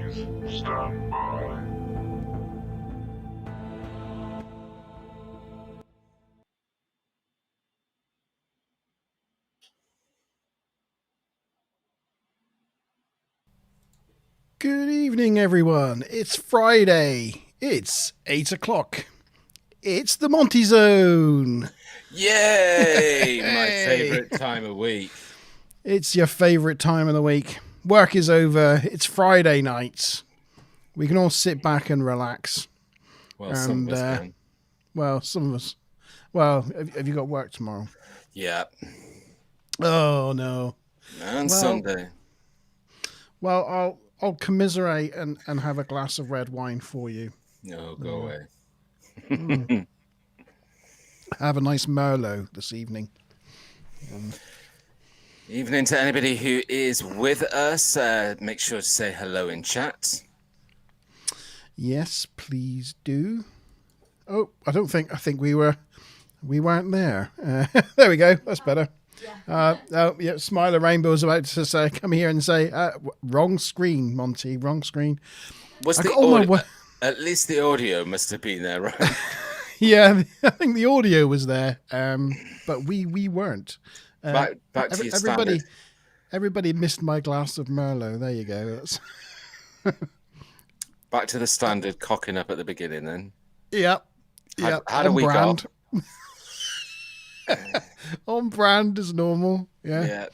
Please stand by. Good evening, everyone. It's Friday. It's 8 o'clock. It's the Monte Zone. Yay! My Hey. favorite time of week. It's your favorite time of the week. Work is over. It's Friday night. We can all sit back and relax. Well, some of us can. Well, some of us. Well, have you got work tomorrow? Yeah. Oh, no. And Sunday. Well, I'll commiserate and have a glass of red wine for you. No, go away. Have a nice Merlot this evening. Evening to anybody who is with us. Make sure to say hello in chat. Yes, please do. Oh, I think we weren't there. There we go. That's better. Yeah. Smiler Rainbow's about to say, come here and say, wrong screen, Monty, wrong screen. Was the audio, at least the audio must have been there, right? Yeah, I think the audio was there, but we weren't. Back to your standard. Everybody missed my glass of Merlot. There you go. Back to the standard cocking up at the beginning then. Yep. How do we go? On brand as normal. Yeah.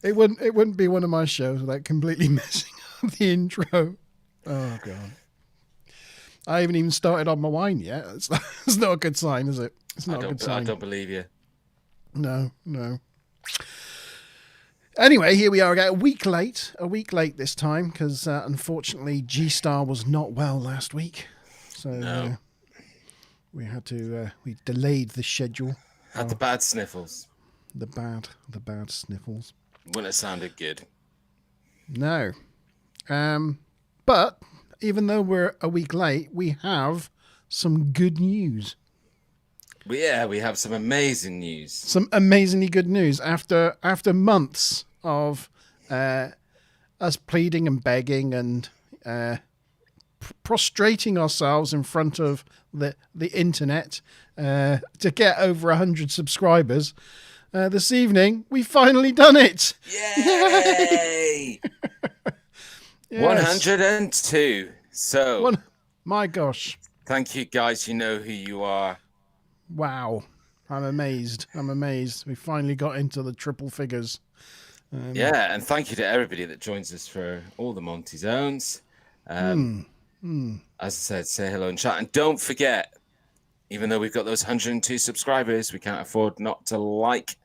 It wouldn't be one of my shows without completely messing up the intro. Oh god. I haven't even started on my wine yet. It's not a good sign, is it? It's not a good sign. I don't believe you. No. Anyway, here we are again, a week late this time, because unfortunately G-Star was not well last week. So we had to, we delayed the schedule. Had the bad sniffles. The bad sniffles. Wouldn't have sounded good. No. But even though we're a week late, we have some good news. We have some amazing news. Some amazingly good news after months of us pleading and begging and prostrating ourselves in front of the internet to get over 100 subscribers. This evening, we finally done it. Yay! Yes. 102. So, my gosh. Thank you, guys. You know who you are. Wow. I'm amazed. We finally got into the triple figures. And thank you to everybody that joins us for all the Monte Zones. As I said, say hello in chat. And don't forget, even though we've got those 102 subscribers, we can't afford not to like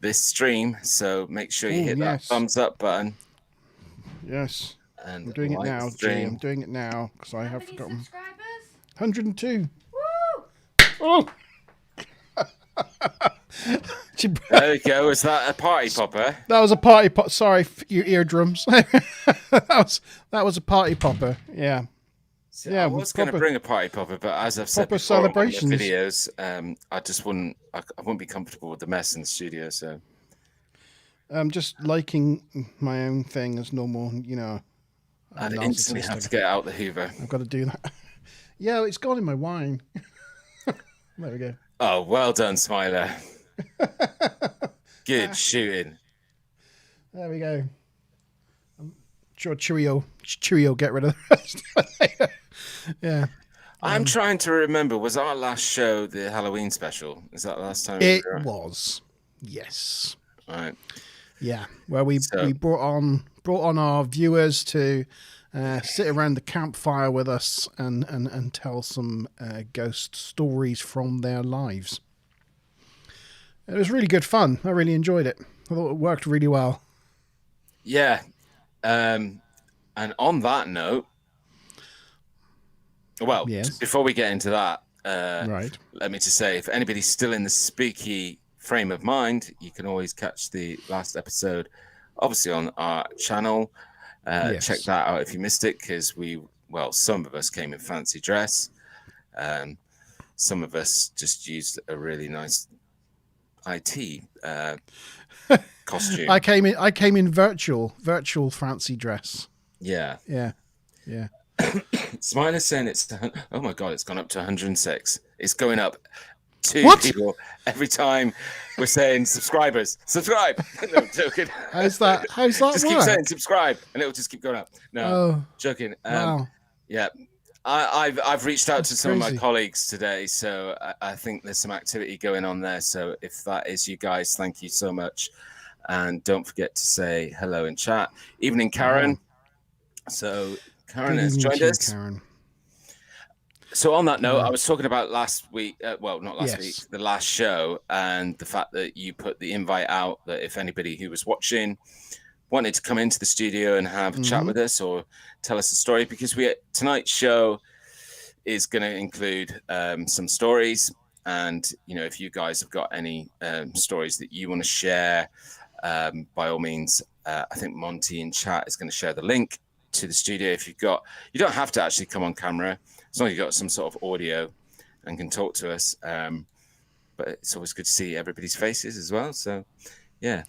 this stream. So make sure you hit that thumbs up button. Yes. And I'm doing it now, G. I'm doing it now because I have forgotten. Subscribers? 102. Woo! Oh! There we go. Was that a party popper? That was a party pop. Sorry, your eardrums. that was a party popper. Yeah. See, I was going to bring a party popper, but as I've said before in the videos, I just wouldn't be comfortable with the mess in the studio. So I'm just liking my own thing as normal. You know, I'd instantly have to get out the Hoover. I've got to do that. Yeah, it's gone in my wine. There we go. Oh, well done, Smiler. Good shooting. There we go. I'm sure Cheerio get rid of the rest. Yeah. I'm trying to remember, was our last show the Halloween special? Is that the last time? It was. Yes. All right. Yeah. Where we brought on our viewers to sit around the campfire with us and tell some ghost stories from their lives. It was really good fun. I really enjoyed it. I thought it worked really well. Yeah. And on that note, well, before we get into that, right. Let me just say, if anybody's still in the spooky frame of mind, you can always catch the last episode, obviously on our channel. Check that out if you missed it, because some of us came in fancy dress. Some of us just used a really nice IT costume. I came in virtual fancy dress. Yeah. Yeah. Yeah. Smiler saying oh my God, it's gone up to 106. It's going up 2 people every time we're saying subscribers. Subscribe. No, I'm joking. How's that just work? Keep saying subscribe and it'll just keep going up. No, joking. Wow. Yeah. I've reached out to some of my colleagues today, so I think there's some activity going on there. So if that is you guys, thank you so much. And don't forget to say hello in chat. Evening, Karen. So Karen has joined us. Karen. So on that note, I was talking about last week, well, not last week, the last show, and the fact that you put the invite out that if anybody who was watching wanted to come into the studio and have a chat with us or tell us a story, because tonight's show is going to include some stories. And, you know, if you guys have got any stories that you want to share, by all means, I think Monte in chat is going to share the link to the studio. If you don't have to actually come on camera, as long as you've got some sort of audio and can talk to us. But it's always good to see everybody's faces as well. So, yeah.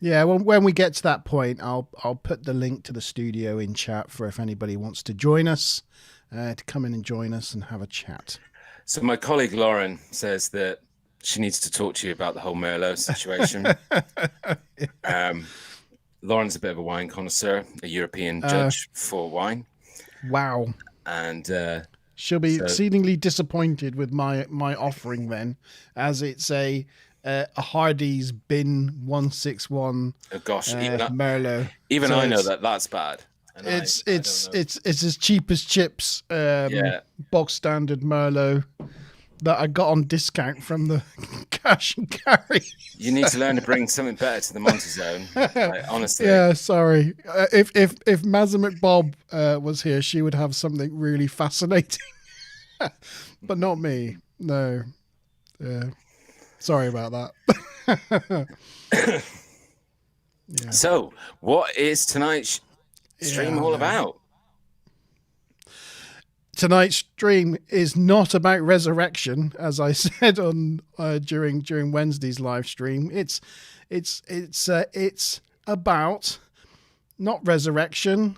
Yeah, well, when we get to that point, I'll put the link to the studio in chat for if anybody wants to join us, to come in and join us and have a chat. So my colleague Lauren says that she needs to talk to you about the whole Merlot situation. Lauren's a bit of a wine connoisseur, a European judge for wine. Wow. And she'll be exceedingly disappointed with my offering then, as it's a Hardy's Bin 161. Oh gosh, Merlot. Even so I know that's bad. It's as cheap as chips. Box standard Merlot that I got on discount from the cash and carry. You need to learn to bring something better to the Monte Zone. Like, honestly. Yeah, sorry. If Mazamet Bob was here, she would have something really fascinating. But not me. No. Yeah. Sorry about that. Yeah. So, what is tonight's stream all about? Tonight's stream is not about resurrection, as I said on during Wednesday's live stream. It's about not resurrection,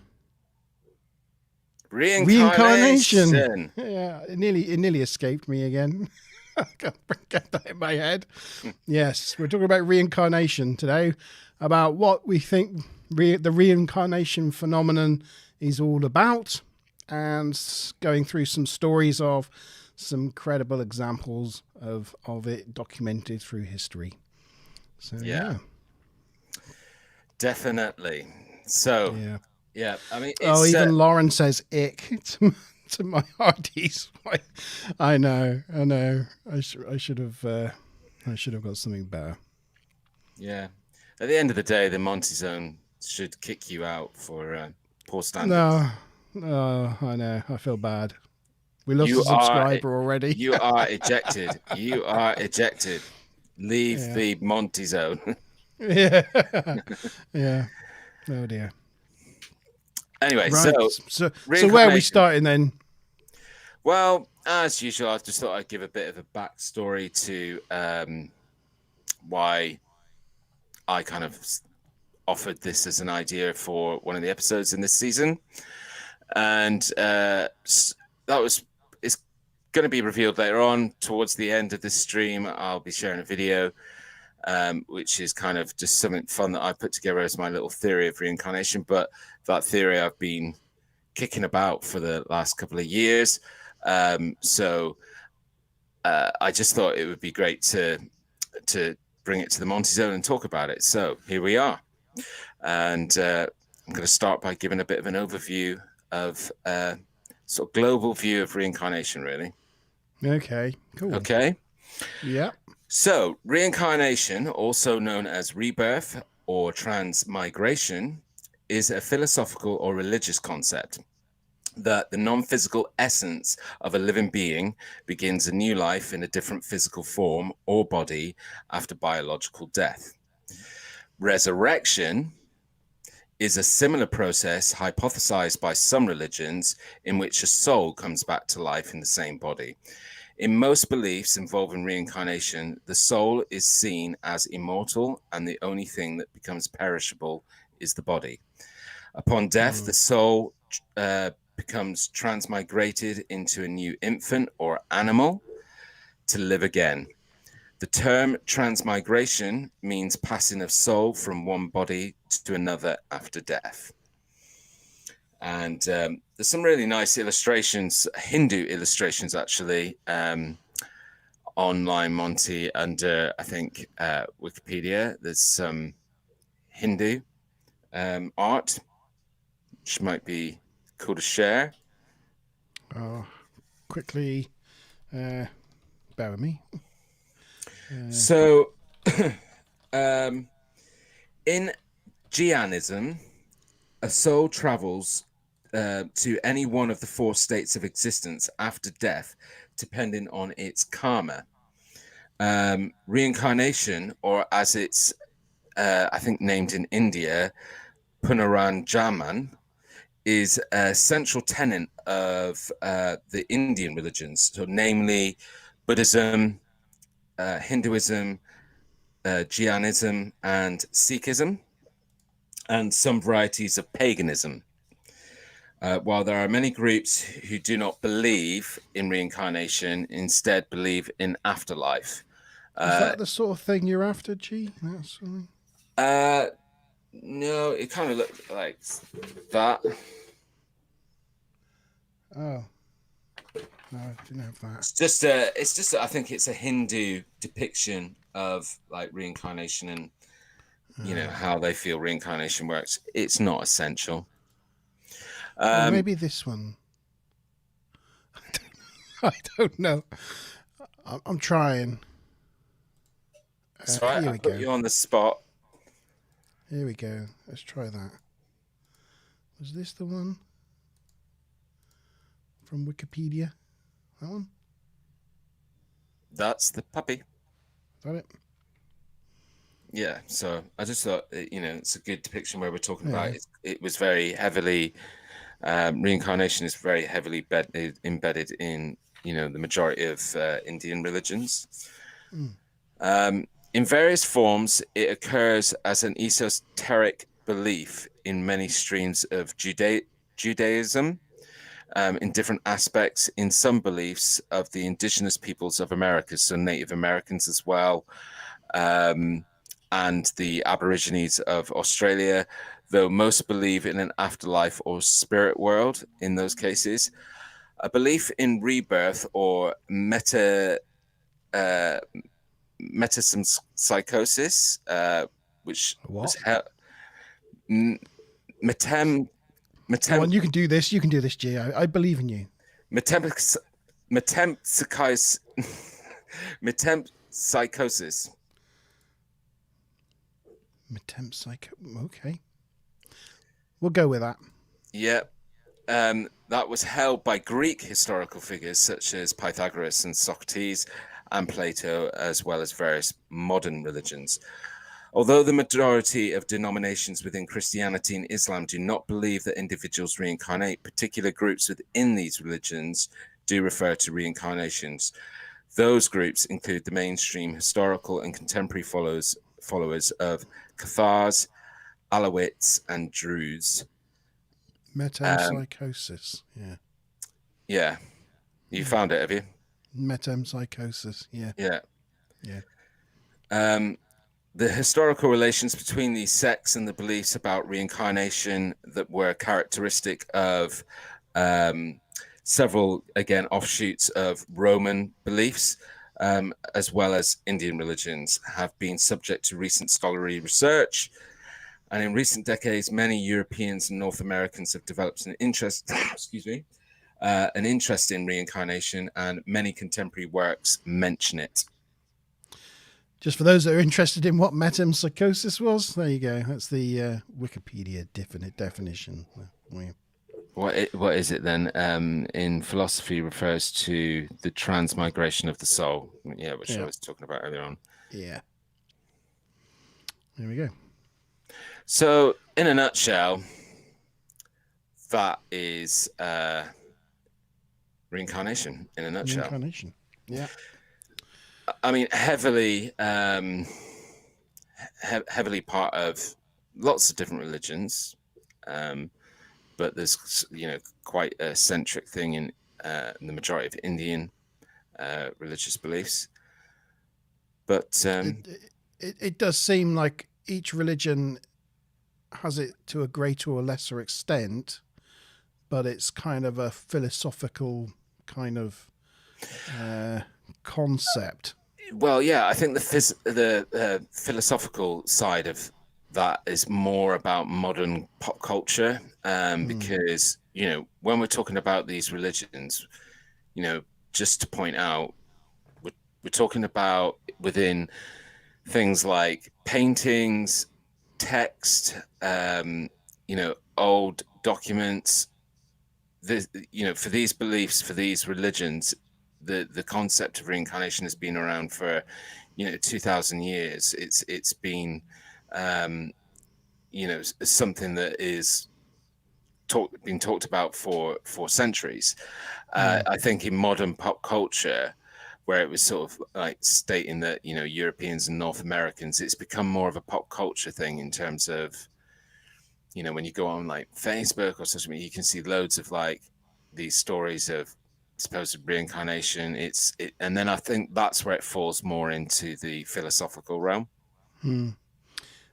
reincarnation. Yeah, it nearly escaped me again. I can't get that in my head. Yes, we're talking about reincarnation today, about what we think the reincarnation phenomenon is all about, and going through some stories of some credible examples of it documented through history. So yeah. Definitely. So yeah. I mean, even Lauren says ick to my Hardy's. I know. I should have got something better. Yeah. At the end of the day, the Monte Zone should kick you out for poor standards. No, I know. I feel bad. We lost a subscriber already. You are ejected. You are ejected. Leave the Monte Zone. Yeah. Oh dear. Anyway, right. So where are we starting then? Well, as usual, I just thought I'd give a bit of a backstory to why I kind of offered this as an idea for one of the episodes in this season. And it's going to be revealed later on towards the end of this stream. I'll be sharing a video, which is kind of just something fun that I put together as my little theory of reincarnation. But that theory I've been kicking about for the last couple of years. So I just thought it would be great to bring it to the Monte Zone and talk about it. So here we are. And I'm going to start by giving a bit of an overview of sort of global view of reincarnation, really. Okay, cool. Okay. Yeah. So reincarnation, also known as rebirth or transmigration, is a philosophical or religious concept that the non-physical essence of a living being begins a new life in a different physical form or body after biological death. Resurrection is a similar process hypothesized by some religions in which a soul comes back to life in the same body. In most beliefs involving reincarnation, the soul is seen as immortal, and the only thing that becomes perishable is the body. Upon death, the soul becomes transmigrated into a new infant or animal to live again. The term transmigration means passing of soul from one body to another after death. And there's some really nice illustrations, Hindu illustrations actually, online, Monte, under I think Wikipedia. There's some Hindu art, which might be cool to share. Quickly, bear with me. So, in Jainism, a soul travels to any one of the 4 states of existence after death, depending on its karma. Reincarnation, or as it's, I think, named in India, Punaranjaman, is a central tenet of the Indian religions, so namely Buddhism, Hinduism, Jainism, and Sikhism, and some varieties of paganism. While there are many groups who do not believe in reincarnation, instead believe in afterlife. Is that the sort of thing you're after, G? That's something? No, it kind of looked like that. Oh. No, I didn't have that. It's just I think it's a Hindu depiction of like reincarnation and you know how they feel reincarnation works. It's not essential. Maybe this one. I don't know. I'm trying. Sorry, I put you on the spot. Here we go. Let's try that. Was this the one from Wikipedia? That one? That's the puppy. Is that it? Yeah. So I just thought, you know, it's a good depiction where we're talking about it was very heavily, reincarnation is very heavily embedded in, you know, the majority of Indian religions. In various forms, it occurs as an esoteric belief in many streams of Judaism, in different aspects, in some beliefs of the indigenous peoples of America, so Native Americans as well, and the Aborigines of Australia, though most believe in an afterlife or spirit world in those cases. A belief in rebirth or metempsychosis, which was Come on, you can do this. You can do this, G. I believe in you. Metempsychosis. Okay. We'll go with that. Yeah. That was held by Greek historical figures such as Pythagoras and Socrates and Plato, as well as various modern religions. Although the majority of denominations within Christianity and Islam do not believe that individuals reincarnate, particular groups within these religions do refer to reincarnations. Those groups include the mainstream historical and contemporary followers of Cathars, Alawites, and Druze. Metempsychosis. Yeah. You found it, have you? Metempsychosis. Yeah. The historical relations between these sects and the beliefs about reincarnation that were characteristic of several, again, offshoots of Roman beliefs, as well as Indian religions, have been subject to recent scholarly research. And in recent decades, many Europeans and North Americans have developed an interest, an interest in reincarnation, and many contemporary works mention it. Just for those that are interested in what metempsychosis was, there you go. That's the Wikipedia definition. What is it then? In philosophy, refers to the transmigration of the soul. Yeah, which I was talking about earlier on. Yeah. There we go. So, in a nutshell, that is reincarnation. In a nutshell, reincarnation. Yeah. I mean, heavily part of lots of different religions, but there's quite a centric thing in the majority of Indian religious beliefs. But it does seem like each religion has it to a greater or lesser extent, but it's kind of a philosophical kind of concept. Well, yeah, I think the philosophical side of that is more about modern pop culture, because when we're talking about these religions, just to point out, we're talking about within things like paintings, text, old documents. For these beliefs, for these religions, the concept of reincarnation has been around for 2,000 years. It's been something that is been talked about for centuries. I think in modern pop culture, where it was sort of like stating that Europeans and North Americans, it's become more of a pop culture thing in terms of when you go on like Facebook or social media, you can see loads of like these stories of supposed reincarnation. And then I think that's where it falls more into the philosophical realm.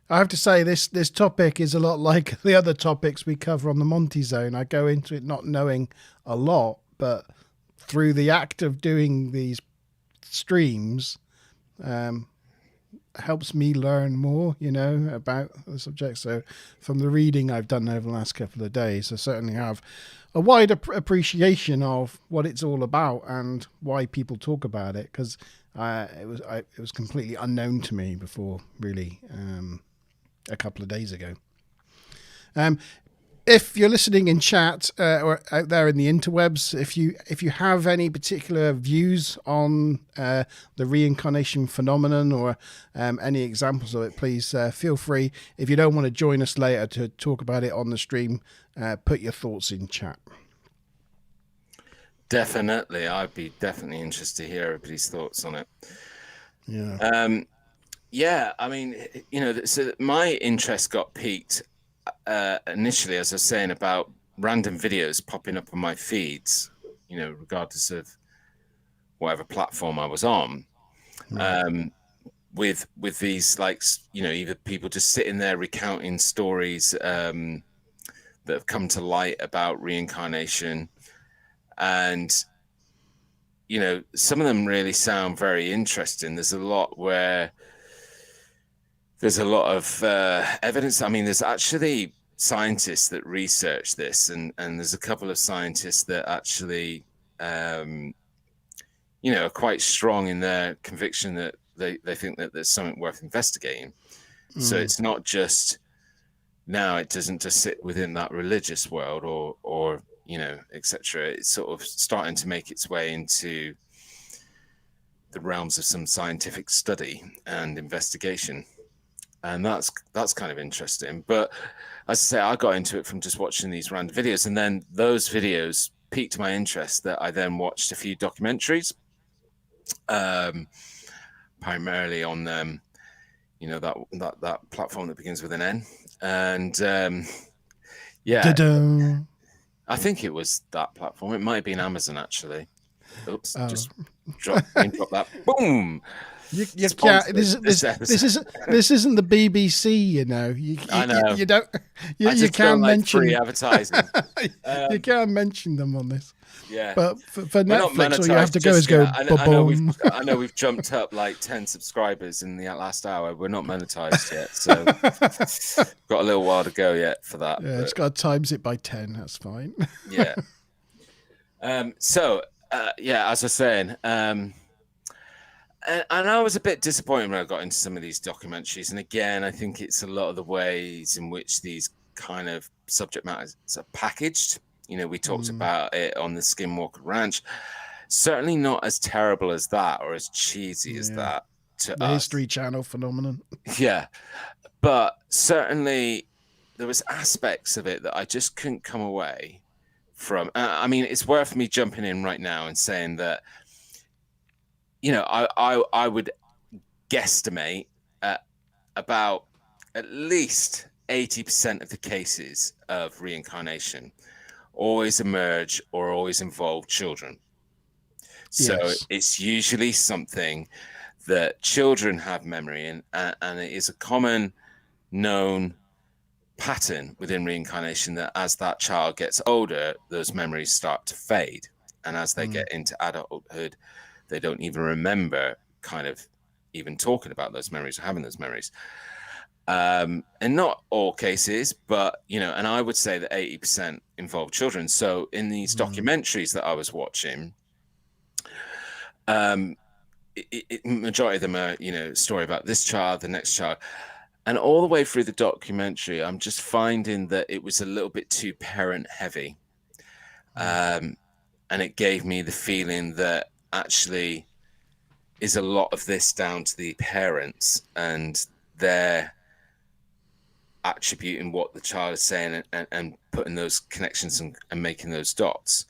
I have to say this topic is a lot like the other topics we cover on the Monte Zone. I go into it not knowing a lot, but through the act of doing these streams, helps me learn more, about the subject. So from the reading I've done over the last couple of days, I certainly have a wider appreciation of what it's all about and why people talk about it, because it was completely unknown to me before, really, a couple of days ago. If you're listening in chat or out there in the interwebs, if you have any particular views on the reincarnation phenomenon or any examples of it, please feel free. If you don't want to join us later to talk about it on the stream, put your thoughts in chat. Definitely. I'd be definitely interested to hear everybody's thoughts on it. Yeah. Yeah, I mean, so my interest got piqued initially, as I was saying, about random videos popping up on my feeds, regardless of whatever platform I was on, right. With these, like, either people just sitting there recounting stories that have come to light about reincarnation. And, some of them really sound very interesting. There's a lot of evidence. I mean, there's actually scientists that research this, and there's a couple of scientists that actually, are quite strong in their conviction that they think that there's something worth investigating. So it's not just now, it doesn't just sit within that religious world or etc. It's sort of starting to make its way into the realms of some scientific study and investigation. And that's kind of interesting. But as I say, I got into it from just watching these random videos, and then those videos piqued my interest that I then watched a few documentaries, primarily on that platform that begins with an N. And yeah, Da-da. I think it was that platform. It might have been Amazon, actually. Oops, just drop that. Boom. You can't. This isn't the BBC. I know. You don't. You can't mention free advertising. You can't mention them on this. Yeah. But for Netflix, all you have to go is go. I know we've jumped up like 10 subscribers in the last hour. We're not monetized yet, so got a little while to go yet for that. Yeah, it's got to times it by 10. That's fine. Yeah. So as I was saying. And I was a bit disappointed when I got into some of these documentaries. And again, I think it's a lot of the ways in which these kind of subject matters are packaged. We talked about it on the Skinwalker Ranch. Certainly not as terrible as that or as cheesy as that to the us. History Channel phenomenon. Yeah. But certainly there was aspects of it that I just couldn't come away from. I mean, it's worth me jumping in right now and saying that, I would guesstimate about at least 80% of the cases of reincarnation always emerge or always involve children. So it's usually something that children have memory in, and it is a common known pattern within reincarnation that as that child gets older, those memories start to fade. And as they get into adulthood, they don't even remember kind of even talking about those memories or having those memories. And not all cases, but, you know, and I would say that 80% involve children. So in these documentaries that I was watching, majority of them are, you know, story about this child, the next child. And all the way through the documentary, I'm just finding that it was a little bit too parent heavy. And it gave me the feeling that actually is a lot of this down to the parents and their attributing what the child is saying and putting those connections and making those dots.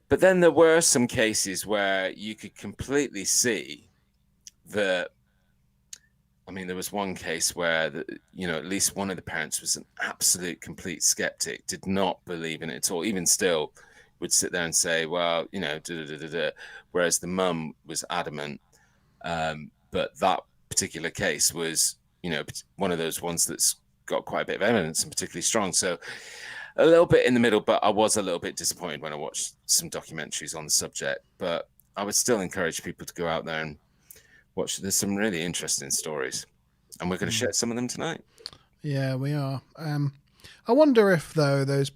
But then there were some cases where you could completely see that. I mean, there was one case where, you know, at least one of the parents was an absolute complete skeptic, did not believe in it at all. Even still, would sit there and say, well, you know, whereas the mum was adamant. But that particular case was, you know, one of those ones that's got quite a bit of evidence and particularly strong. So a little bit in the middle, but I was a little bit disappointed when I watched some documentaries on the subject. But I would still encourage people to go out there and watch. There's some really interesting stories, and we're going to share some of them tonight. Yeah, we are. I wonder if, though, those,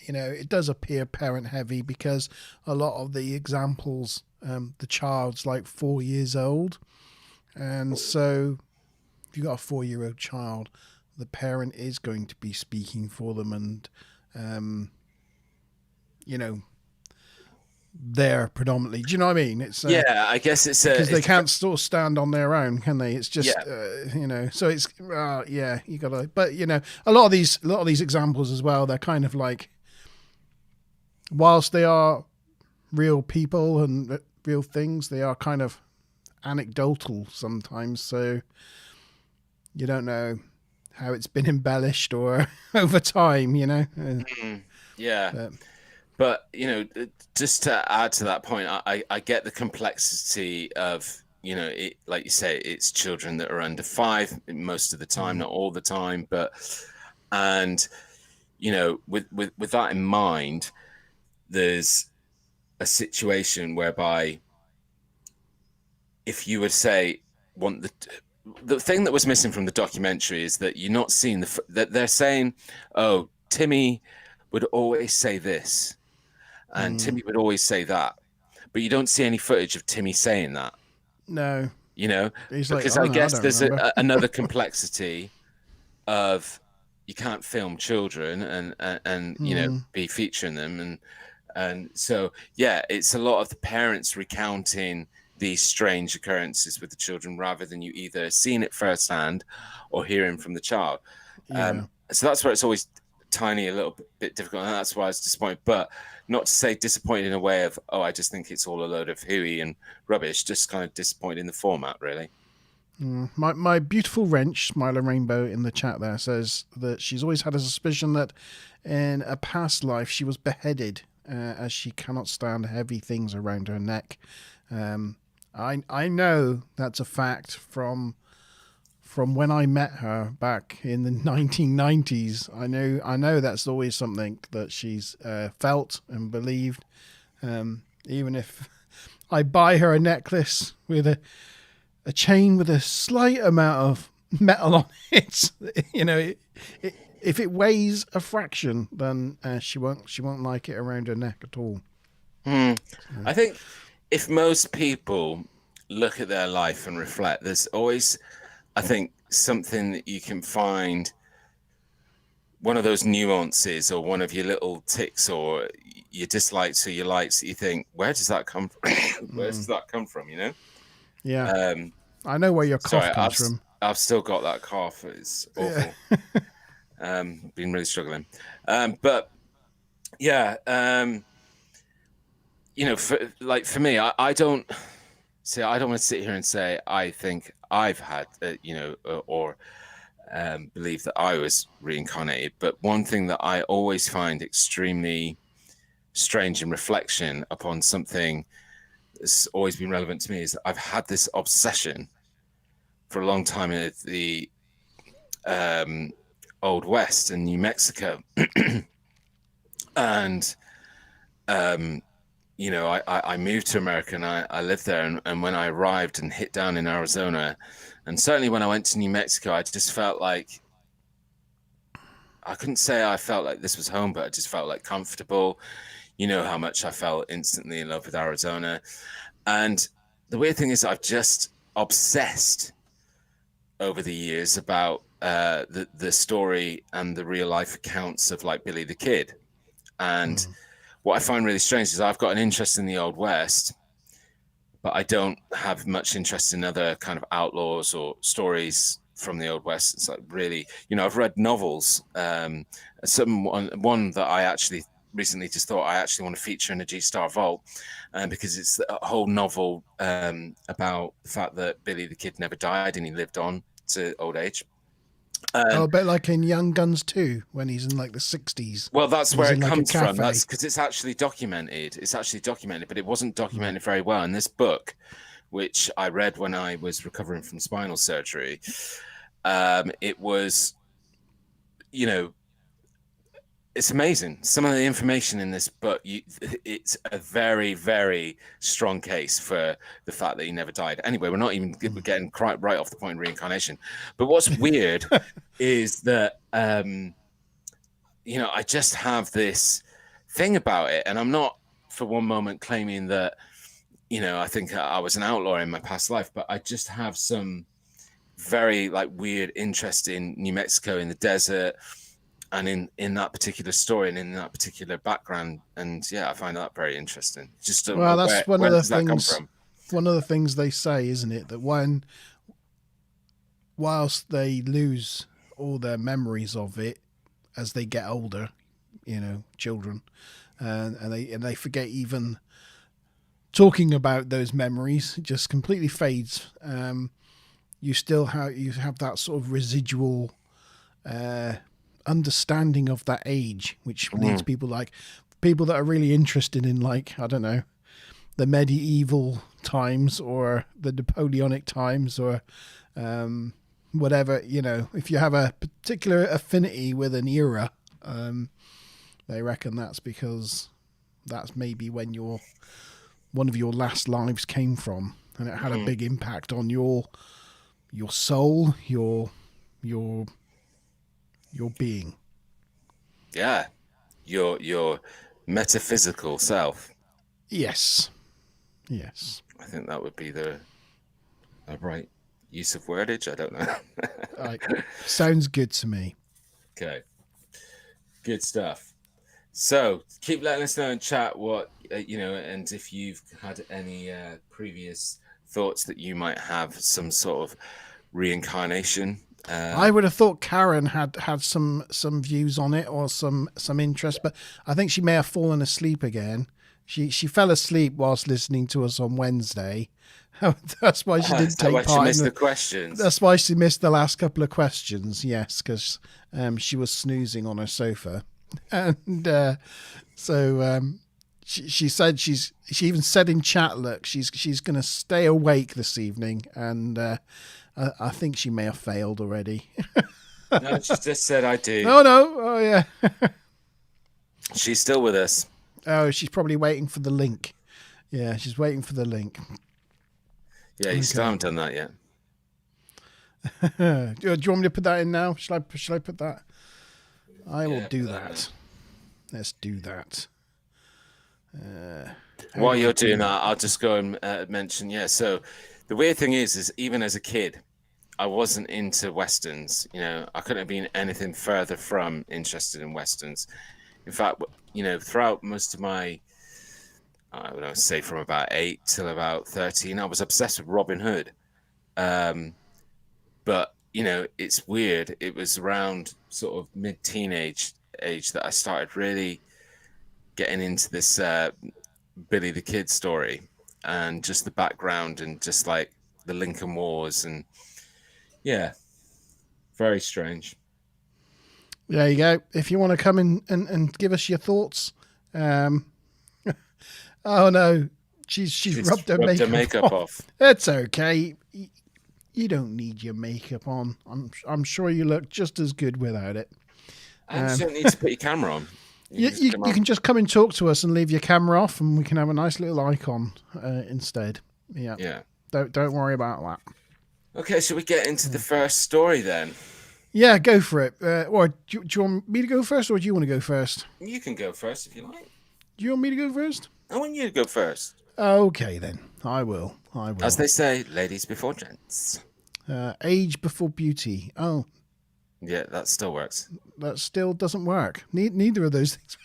you know, it does appear parent heavy because a lot of the examples, the child's like 4 years old, and so if you've got a 4-year-old child, the parent is going to be speaking for them, and you know, there predominantly. Do you know what I mean? It's yeah, I guess it's because they can't still stand on their own, can they? It's just you know, so it's yeah, you gotta. But you know, a lot of these examples as well, they're kind of like, whilst they are real people and real things, they are kind of anecdotal sometimes. So you don't know how it's been embellished or over time, you know. Yeah. But, you know, just to add to that point, I get the complexity of, you know, it, like you say, it's children that are under 5 most of the time, not all the time. But, and, you know, with that in mind, there's a situation whereby if you would say, the thing that was missing from the documentary is that you're not seeing that they're saying, oh, Timmy would always say this. And Timmy would always say that, but you don't see any footage of Timmy saying that. No, you know, he's because like, I guess there's another complexity of you can't film children and you know, be featuring them, and so yeah, it's a lot of the parents recounting these strange occurrences with the children rather than you either seeing it firsthand or hearing from the child. So that's where it's always tiny, a little bit difficult, and that's why I was disappointed. But not to say disappointed in a way of, oh, I just think it's all a load of hooey and rubbish, just kind of disappointed in the format, really. My beautiful wrench, Smiler Rainbow, in the chat there says that she's always had a suspicion that in a past life she was beheaded as she cannot stand heavy things around her neck. I know that's a fact from when I met her back in the 1990s. I know that's always something that she's felt and believed. Even if I buy her a necklace with a chain with a slight amount of metal on it, you know, if it weighs a fraction, then she won't like it around her neck at all. I think if most people look at their life and reflect, there's always, I think, something that you can find, one of those nuances or one of your little ticks or your dislikes or your likes that you think, where does that come from? Where does that come from, you know? Yeah. I know where your cough comes from. I've still got that cough. It's awful. Been really struggling. But yeah, you know, for me, I don't want to sit here and say I think I've had, you know, or believe that I was reincarnated. But one thing that I always find extremely strange in reflection upon something that's always been relevant to me is that I've had this obsession for a long time in the Old West in New Mexico. And, you know, I moved to America and I lived there. And when I arrived and hit down in Arizona, and certainly when I went to New Mexico, I just felt like, I couldn't say I felt like this was home, but I just felt like comfortable. You know how much I fell instantly in love with Arizona. And the weird thing is I've just obsessed over the years about the story and the real life accounts of like Billy the Kid. And what I find really strange is I've got an interest in the Old West, but I don't have much interest in other kind of outlaws or stories from the Old West. It's like really, you know, I've read novels. One that I actually recently just thought I actually want to feature in a G-Star Vault, because it's a whole novel about the fact that Billy the Kid never died and he lived on to old age. A bit like in Young Guns 2, when he's in like the 60s. Well, that's where it comes from. That's because it's actually documented. It's actually documented, but it wasn't documented very well. In this book, which I read when I was recovering from spinal surgery, it was, you know, it's amazing. Some of the information in this book, it's a very, very strong case for the fact that he never died. Anyway, we're not even getting quite right off the point of reincarnation. But what's weird is that, you know, I just have this thing about it. And I'm not for one moment claiming that, you know, I think I was an outlaw in my past life, but I just have some very like weird interest in New Mexico, in the desert, and in that particular story and in that particular background. And yeah, I find that very interesting. Just well, that's one of the things. One of the things they say, isn't it, that whilst they lose all their memories of it as they get older, you know, children, and they forget even talking about those memories, it just completely fades. You still have that sort of residual understanding of that age, which leads people that are really interested in, like, I don't know, the medieval times or the Napoleonic times or whatever, you know, if you have a particular affinity with an era, they reckon that's because that's maybe when one of your last lives came from, and it had a big impact on your soul, your being. Yeah, your metaphysical self. Yes. I think that would be the right use of wordage. I don't know. Sounds good to me. Okay, good stuff. So keep letting us know in chat what you know, and if you've had any previous thoughts that you might have some sort of reincarnation. I would have thought Karen had some views on it or some interest, but I think she may have fallen asleep again. She fell asleep whilst listening to us on Wednesday. That's why she didn't take part. She missed the questions. That's why she missed the last couple of questions. Yes, because she was snoozing on her sofa, and she said she even said in chat, look, she's going to stay awake this evening, and I think she may have failed already. No, she just said I do. Oh yeah. She's still with us. Oh, she's probably waiting for the link. Yeah, she's waiting for the link. Yeah, you still haven't done that yet. Do you want me to put that in now? Shall I put that? I will do that. Let's do that. While you're doing that, I'll just go and mention, so the weird thing is even as a kid, I wasn't into Westerns. You know, I couldn't have been anything further from interested in Westerns. In fact, you know, throughout most of my, I would say from about 8 till about 13, I was obsessed with Robin Hood. But, you know, it's weird. It was around sort of mid-teenage age that I started really getting into this Billy the Kid story and just the background and just like the Lincoln Wars, and yeah, very strange. There you go. If you want to come in and give us your thoughts, Oh no, she's rubbed her makeup off. It's okay. You don't need your makeup on. I'm sure you look just as good without it. And you don't need to put your camera on. You can just come and talk to us and leave your camera off, and we can have a nice little icon instead. Yeah. Yeah. Don't worry about that. Okay, so we get into the first story then. Yeah, go for it. Or do you want me to go first, or do you want to go first? You can go first if you like. Do you want me to go first? I want you to go first. Okay, then. I will. As they say, ladies before gents. Age before beauty. Oh. Yeah, that still works. That still doesn't work. Neither of those things.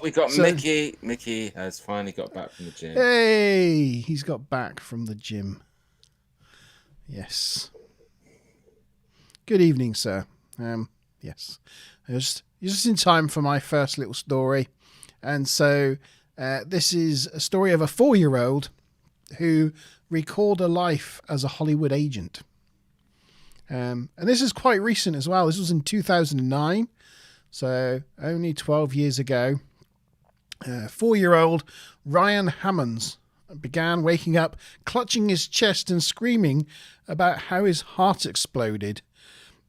We got Mickey. Mickey has finally got back from the gym. Hey, he's got back from the gym. Yes. Good evening, sir. Yes. Just in time for my first little story. And so this is a story of a 4-year-old who recalled a life as a Hollywood agent. And this is quite recent as well. This was in 2009. So only 12 years ago. 4-year-old Ryan Hammonds began waking up, clutching his chest and screaming about how his heart exploded.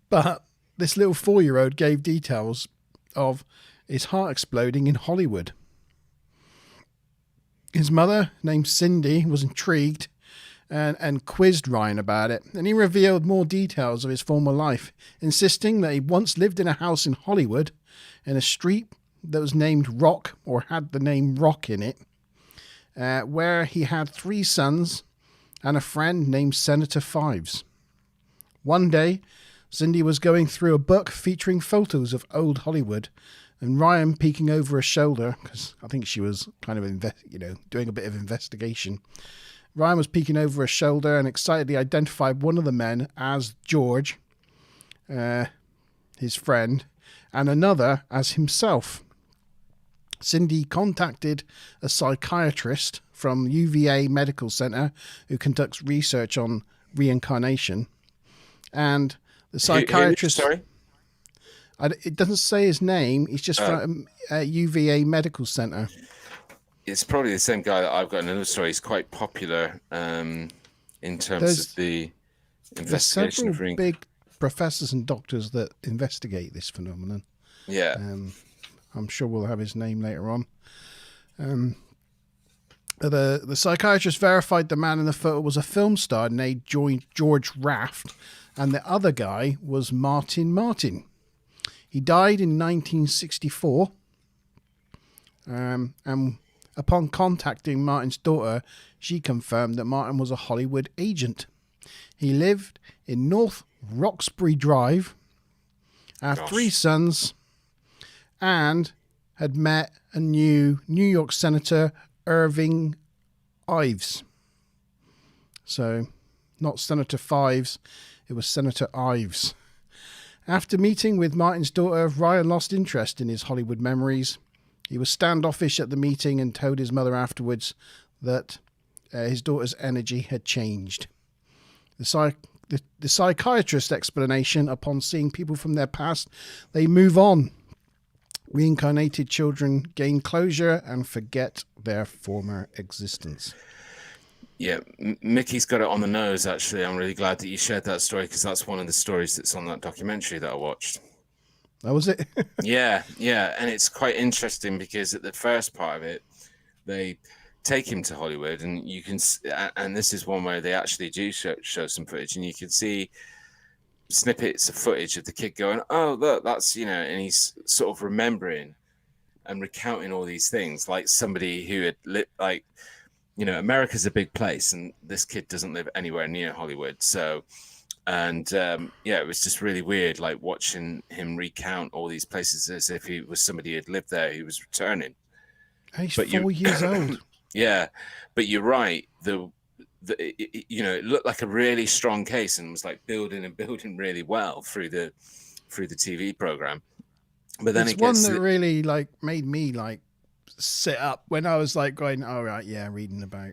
But this little 4-year-old gave details of his heart exploding in Hollywood. His mother, named Cindy, was intrigued and quizzed Ryan about it. And he revealed more details of his former life, insisting that he once lived in a house in Hollywood in a street that was named Rock, or had the name Rock in it, where he had 3 sons and a friend named Senator Fives. One day, Cindy was going through a book featuring photos of old Hollywood, and Ryan, peeking over her shoulder, because I think she was kind of doing a bit of investigation. Ryan was peeking over her shoulder and excitedly identified one of the men as George, his friend, and another as himself. Cindy contacted a psychiatrist from UVA Medical Center who conducts research on reincarnation. And the psychiatrist... Sorry? It doesn't say his name. He's just from UVA Medical Center. It's probably the same guy that I've got in another story. He's quite popular in terms of the investigation of several big professors and doctors that investigate this phenomenon. Yeah. I'm sure we'll have his name later on. The psychiatrist verified the man in the photo was a film star named George Raft, and the other guy was Martin. He died in 1964, and upon contacting Martin's daughter, she confirmed that Martin was a Hollywood agent. He lived in North Roxbury Drive, had 3 sons, and had met and knew New York Senator Irving Ives. So, not Senator Fives, it was Senator Ives. After meeting with Martin's daughter, Ryan lost interest in his Hollywood memories. He was standoffish at the meeting and told his mother afterwards that his daughter's energy had changed. The psychiatrist's explanation: upon seeing people from their past, they move on. Reincarnated children gain closure and forget their former existence. Yeah, Mickey's got it on the nose, actually. I'm really glad that you shared that story, because that's one of the stories that's on that documentary that I watched. That was it? Yeah. And it's quite interesting because at the first part of it, they take him to Hollywood, and you can, and this is one where they actually do show some footage, and you can see snippets of footage of the kid going, oh, look, that's, and he's sort of remembering and recounting all these things like somebody who had lived, like, America's a big place, and this kid doesn't live anywhere near Hollywood. So, and it was just really weird, like watching him recount all these places as if he was somebody who had lived there who was returning. He's 4 years old. Yeah, but you're right. It looked like a really strong case, and was like building really well through the TV program. But then it's one that really like made me like sit up when I was like going, all right, yeah, reading about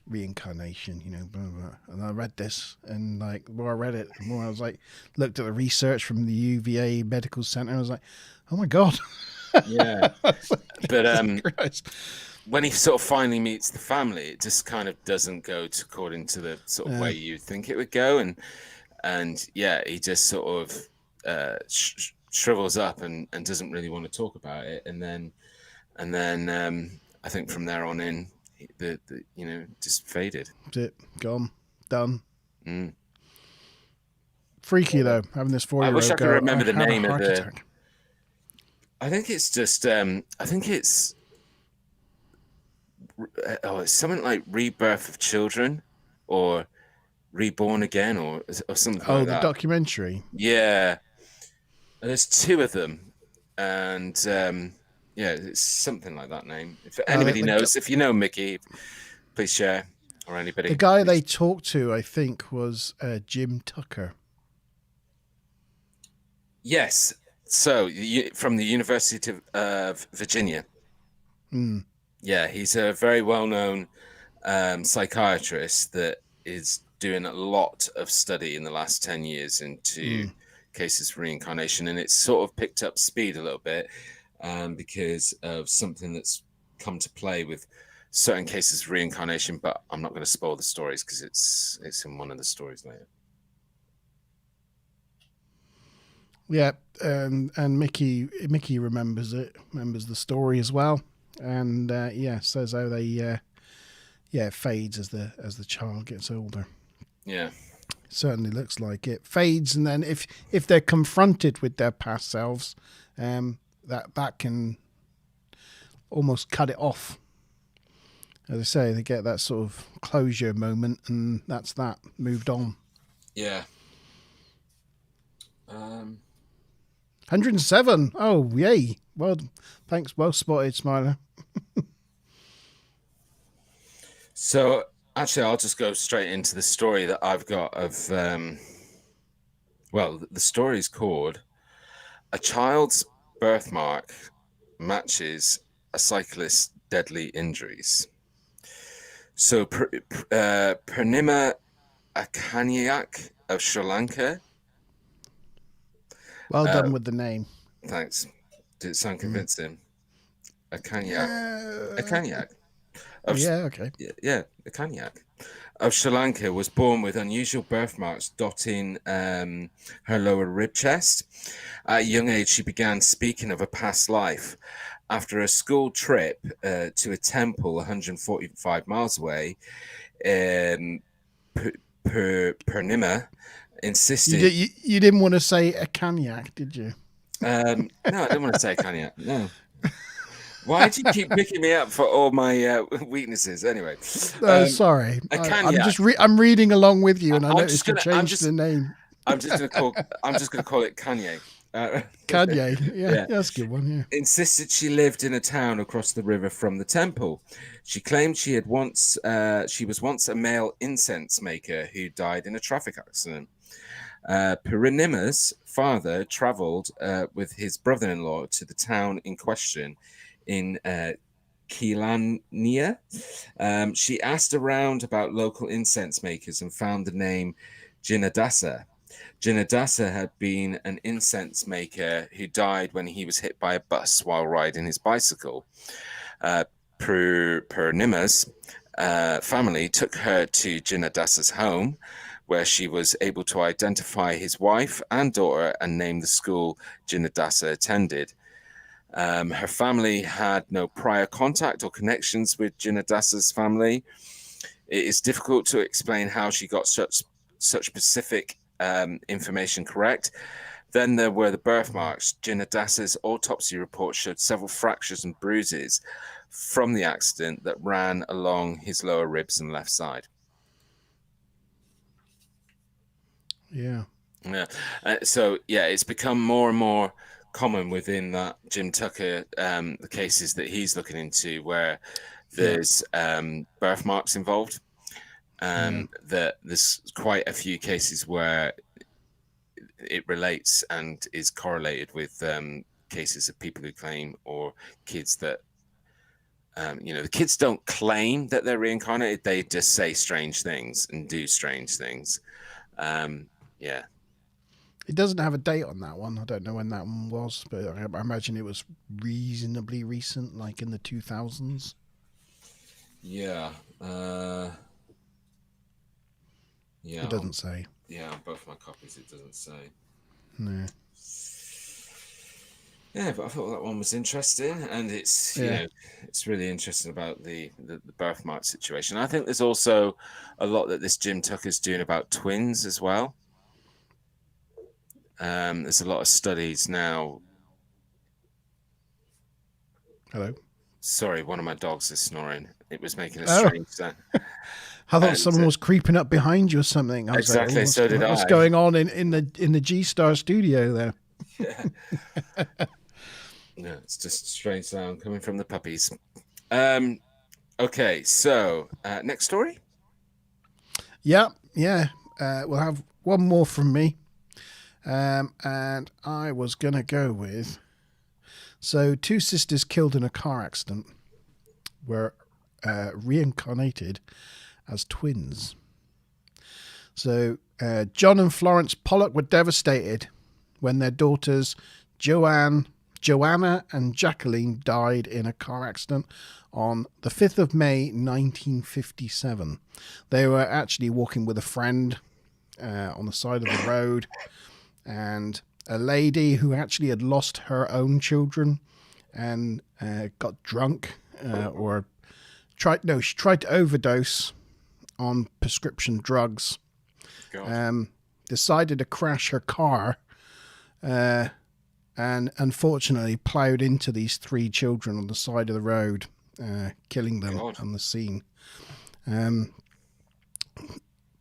reincarnation, blah, blah. And I read this, and like the more I read it, the more I was like, looked at the research from the UVA Medical Center. I was like, Oh my God. Yeah. But when he sort of finally meets the family, it just kind of doesn't go according to the sort of way you think it would go. And yeah, he just sort of shrivels up and doesn't really want to talk about it. And then I think from there on in, the just faded. That's it. Gone. Done. Mm. Freaky though, having this 4-year-old. I wish I could remember the name of the. Attack. I think it's just. I think it's. It's something like Rebirth of Children, or Reborn Again, or something like that. Oh, the documentary. Yeah, there's 2 of them, and yeah, it's something like that name. If anybody knows, if you know Mickey, please share, or anybody. The guy they talked to, I think, was Jim Tucker. Yes. So, from the University of Virginia. Mm. Yeah, he's a very well-known psychiatrist that is doing a lot of study in the last 10 years into cases of reincarnation. And it's sort of picked up speed a little bit because of something that's come to play with certain cases of reincarnation. But I'm not going to spoil the stories because it's in one of the stories later. Yeah, and Mickey remembers the story as well, and says how they it fades as the child gets older. Yeah, certainly looks like it fades, and then if they're confronted with their past selves, that can almost cut it off. As I say, they get that sort of closure moment, and that's that moved on. Yeah. 107. Oh, yay. Well, thanks. Well spotted, Smiler. So, actually, I'll just go straight into the story that I've got of... the story is called A Child's Birthmark Matches a Cyclist's Deadly Injuries. So, Purnima Akanyak of Sri Lanka... Well done with the name. Thanks. Did it sound convincing? A Kanyak. A Kanyak. Okay. Yeah, a Kanyak of Sri Lanka was born with unusual birthmarks dotting her lower rib chest. At a young age, she began speaking of a past life. After a school trip to a temple 145 miles away, Purnima insisted... You didn't want to say a Kanyak, did you? No, I didn't want to say Kanyak. No. Why do you keep picking me up for all my weaknesses? Anyway, sorry. I'm reading along with you, and I noticed you changed the name. I'm just going to call it Kanye. Kanye, yeah, that's a good one. Yeah. Insisted she lived in a town across the river from the temple. She claimed she was once a male incense maker who died in a traffic accident. Purnima's father travelled with his brother-in-law to the town in question in Kelaniya. She asked around about local incense makers and found the name Jinnadasa. Jinnadasa had been an incense maker who died when he was hit by a bus while riding his bicycle. Purnima's family took her to Jinnadasa's home, where she was able to identify his wife and daughter and name the school Jinnadasa attended. Her family had no prior contact or connections with Jinnadasa's family. It is difficult to explain how she got such specific information correct. Then there were the birthmarks. Jinnadasa's autopsy report showed several fractures and bruises from the accident that ran along his lower ribs and left side. Yeah. So it's become more and more common within that Jim Tucker the cases that he's looking into, where there's birthmarks involved. That there's quite a few cases where it relates and is correlated with cases of people who claim, or kids that the kids don't claim that they're reincarnated, they just say strange things and do strange things. It doesn't have a date on that one. I don't know when that one was, but I imagine it was reasonably recent, like in the 2000s. Yeah. Yeah. It doesn't say. Yeah, on both my copies it doesn't say. No. Yeah, but I thought that one was interesting, and it's you know, it's really interesting about the birthmark situation. I think there's also a lot that this Jim Tucker's doing about twins as well. There's a lot of studies now. Hello. Sorry, one of my dogs is snoring. It was making a strange sound. I thought someone was creeping up behind you or something. I was exactly. Like, so did I. What's going on in the G-Star studio there? Yeah. No, it's just a strange sound coming from the puppies. Okay, so next story. Yeah. We'll have one more from me, and I was gonna go with. So, two sisters killed in a car accident were reincarnated as twins. So, John and Florence Pollock were devastated when their daughters Joanna and Jacqueline died in a car accident on the 5th of May 1957. They were actually walking with a friend on the side of the road, and a lady who actually had lost her own children and got drunk she tried to overdose on prescription drugs. Decided to crash her car and unfortunately ploughed into these three children on the side of the road, killing them on the scene.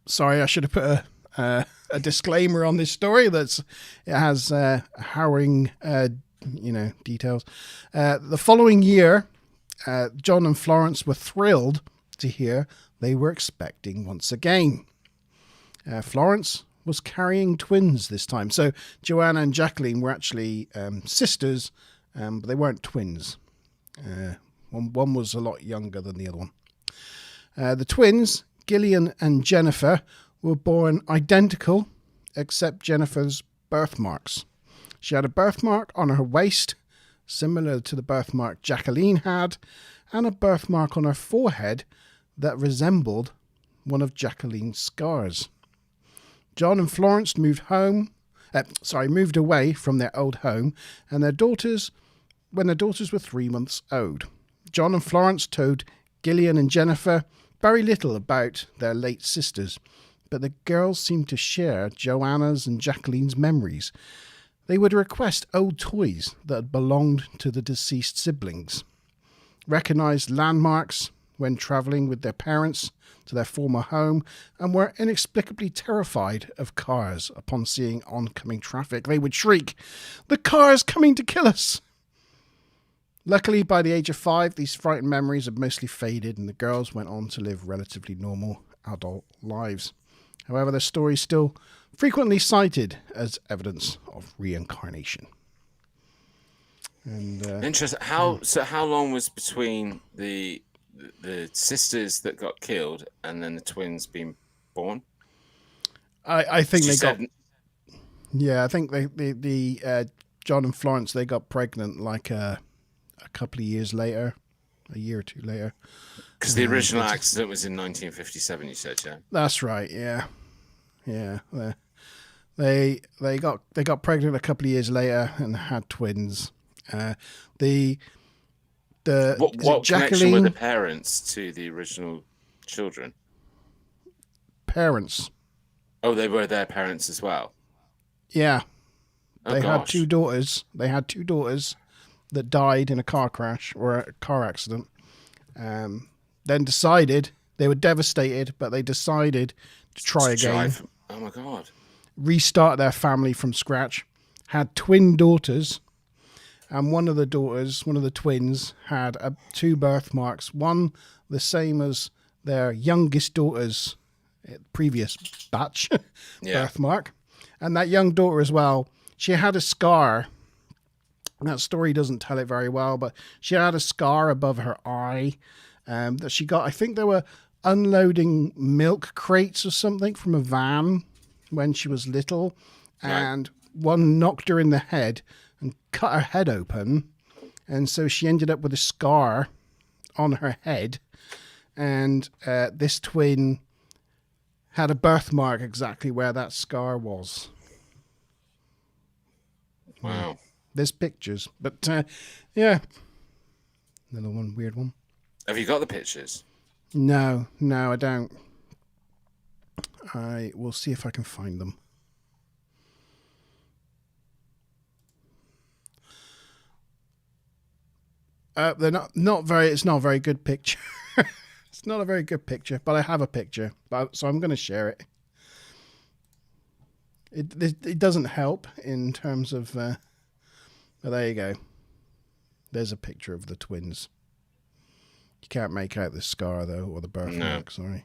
Sorry, I should have put a disclaimer on this story. It has harrowing, details. The following year, John and Florence were thrilled to hear they were expecting once again. Florence was carrying twins this time. So Joanna and Jacqueline were actually sisters, but they weren't twins. One was a lot younger than the other one. The twins, Gillian and Jennifer, were born identical, except Jennifer's birthmarks. She had a birthmark on her waist, similar to the birthmark Jacqueline had, and a birthmark on her forehead that resembled one of Jacqueline's scars. John and Florence moved away from their old home, and when their daughters were 3 months old. John and Florence told Gillian and Jennifer very little about their late sisters, but the girls seemed to share Joanna's and Jacqueline's memories. They would request old toys that had belonged to the deceased siblings, recognized landmarks when travelling with their parents to their former home, and were inexplicably terrified of cars upon seeing oncoming traffic. They would shriek, "The car's coming to kill us!" Luckily, by the age of 5, these frightened memories had mostly faded, and the girls went on to live relatively normal adult lives. However, their story is still frequently cited as evidence of reincarnation. And interesting. How long was between the sisters that got killed and then the twins being born? I think they got. Yeah, I think the John and Florence, they got pregnant like a couple of years later, a year or two later. Because the original accident was in 1957, you said, yeah. That's right. Yeah. They got pregnant a couple of years later and had twins. What connection were the parents to the original children? Parents. Oh, they were their parents as well? Yeah. They had 2 daughters. They had 2 daughters that died in a car crash or a car accident. Then decided, they were devastated, but they decided to try again. Oh my God. Restart their family from scratch. Had twin daughters. And one of the twins, had 2 birthmarks. One the same as their youngest daughter's previous batch birthmark. And that young daughter as well, she had a scar. That story doesn't tell it very well, but she had a scar above her eye that she got. I think they were unloading milk crates or something from a van when she was little. And one knocked her in the head and cut her head open. And so she ended up with a scar on her head. And this twin had a birthmark exactly where that scar was. Wow. There's pictures. But, yeah. Another one, weird one. Have you got the pictures? No, I don't. I will see if I can find them. They're not very. It's not a very good picture. It's not a very good picture, but I have a picture, so I'm going to share it. It doesn't help in terms of. But there you go. There's a picture of the twins. You can't make out the scar though, or the birthmark. No. Sorry,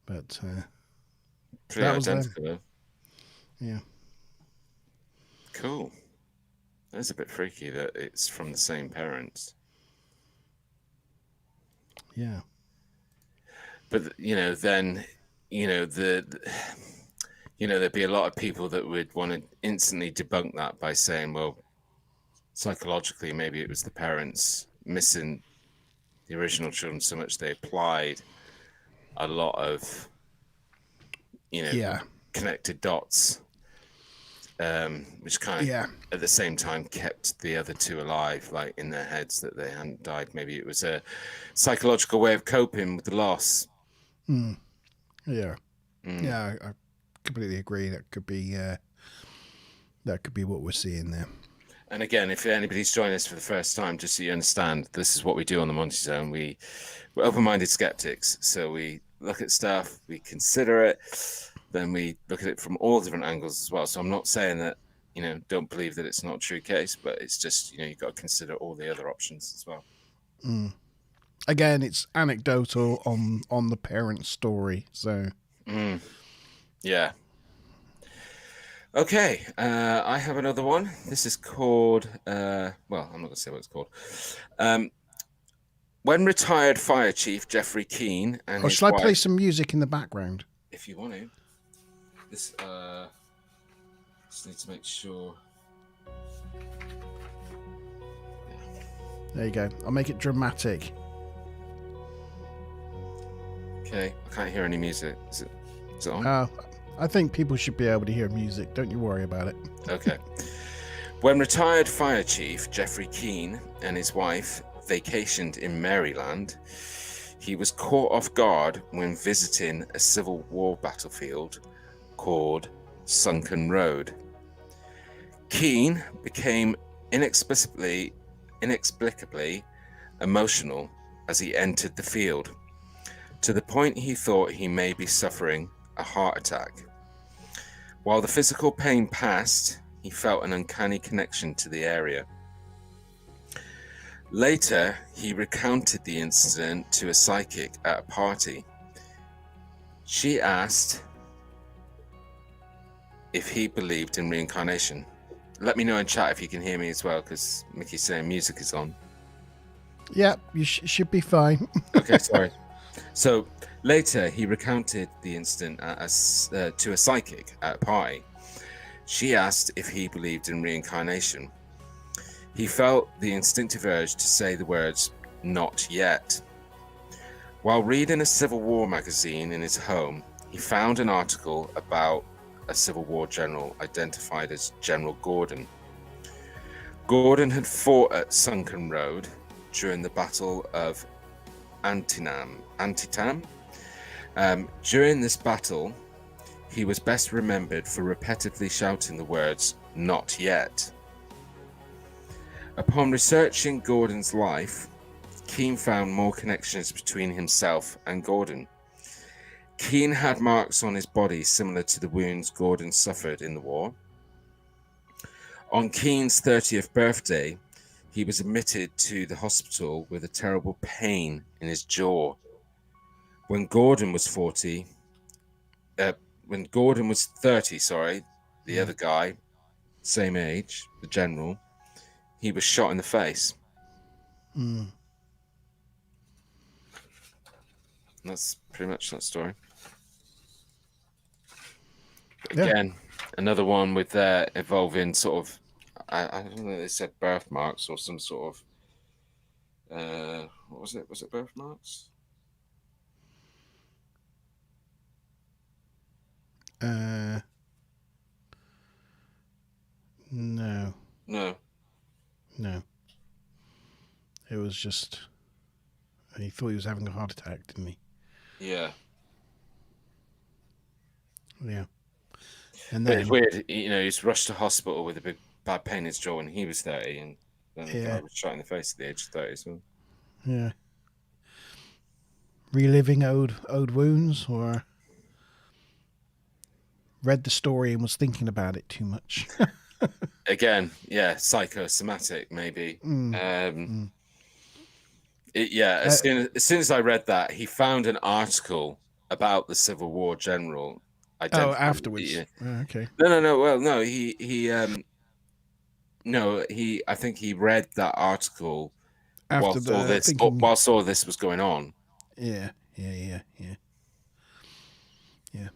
but pretty identical. Though. Yeah. Cool. That's a bit freaky that it's from the same parents. Yeah. But then there'd be a lot of people that would want to instantly debunk that by saying, well, psychologically, maybe it was the parents missing the original children so much they applied a lot of, connected dots, which kind of at the same time kept the other two alive, like in their heads that they hadn't died. Maybe it was a psychological way of coping with the loss. Yeah. Yeah, I completely agree. That could be what we're seeing there. And again, if anybody's joining us for the first time, just so you understand, this is what we do on the Monte Zone. We're open-minded skeptics. So we look at stuff, we consider it, then we look at it from all different angles as well. So I'm not saying that, don't believe that it's not a true case, but it's just, you've got to consider all the other options as well. Again, it's anecdotal on the parent story. So, yeah. Okay, I have another one. This is called, well, I'm not going to say what it's called. When retired Fire Chief Jeffrey Keane and his shall wife, I play some music in the background? If you want to. This, just need to make sure. There you go. I'll make it dramatic. Okay, I can't hear any music. Is it on? I think people should be able to hear music. Don't you worry about it. Okay. When retired Fire Chief Jeffrey Keane and his wife vacationed in Maryland, he was caught off guard when visiting a Civil War battlefield called Sunken Road. Keane became inexplicably emotional as he entered the field, to the point he thought he may be suffering a heart attack. While the physical pain passed, he felt an uncanny connection to the area. Later, he recounted the incident to a psychic at a party. She asked if he believed in reincarnation. Let me know in chat if you can hear me as well, because Mickey's saying music is on. Yeah, you should be fine. Okay, sorry. So later, he recounted the incident to a psychic at a party. She asked if he believed in reincarnation. He felt the instinctive urge to say the words, "Not yet." While reading a Civil War magazine in his home, he found an article about a Civil War general identified as General Gordon. Gordon had fought at Sunken Road during the Battle of Antietam. During this battle, he was best remembered for repetitively shouting the words, "Not yet." Upon researching Gordon's life, Keane found more connections between himself and Gordon. Keane had marks on his body similar to the wounds Gordon suffered in the war. On Keane's 30th birthday, he was admitted to the hospital with a terrible pain in his jaw. When Gordon was 30, the other guy, same age, the general, he was shot in the face. That's pretty much that story. Yeah. Again, Another one with involving sort of, I don't know, they said birthmarks or some sort of, what was it? Was it birthmarks? No. No. It was just, he thought he was having a heart attack, didn't he? Yeah. Yeah. And then, but it's weird, he's rushed to hospital with a big bad pain in his jaw when he was 30, and then the guy was shot in the face at the age of 30. So. Yeah. Reliving old wounds, or read the story and was thinking about it too much. Again, yeah, psychosomatic maybe. As soon as I read that, he found an article about the Civil War general. Afterwards. Okay. No. Well, no, I think he read that article whilst all this was going on. Yeah.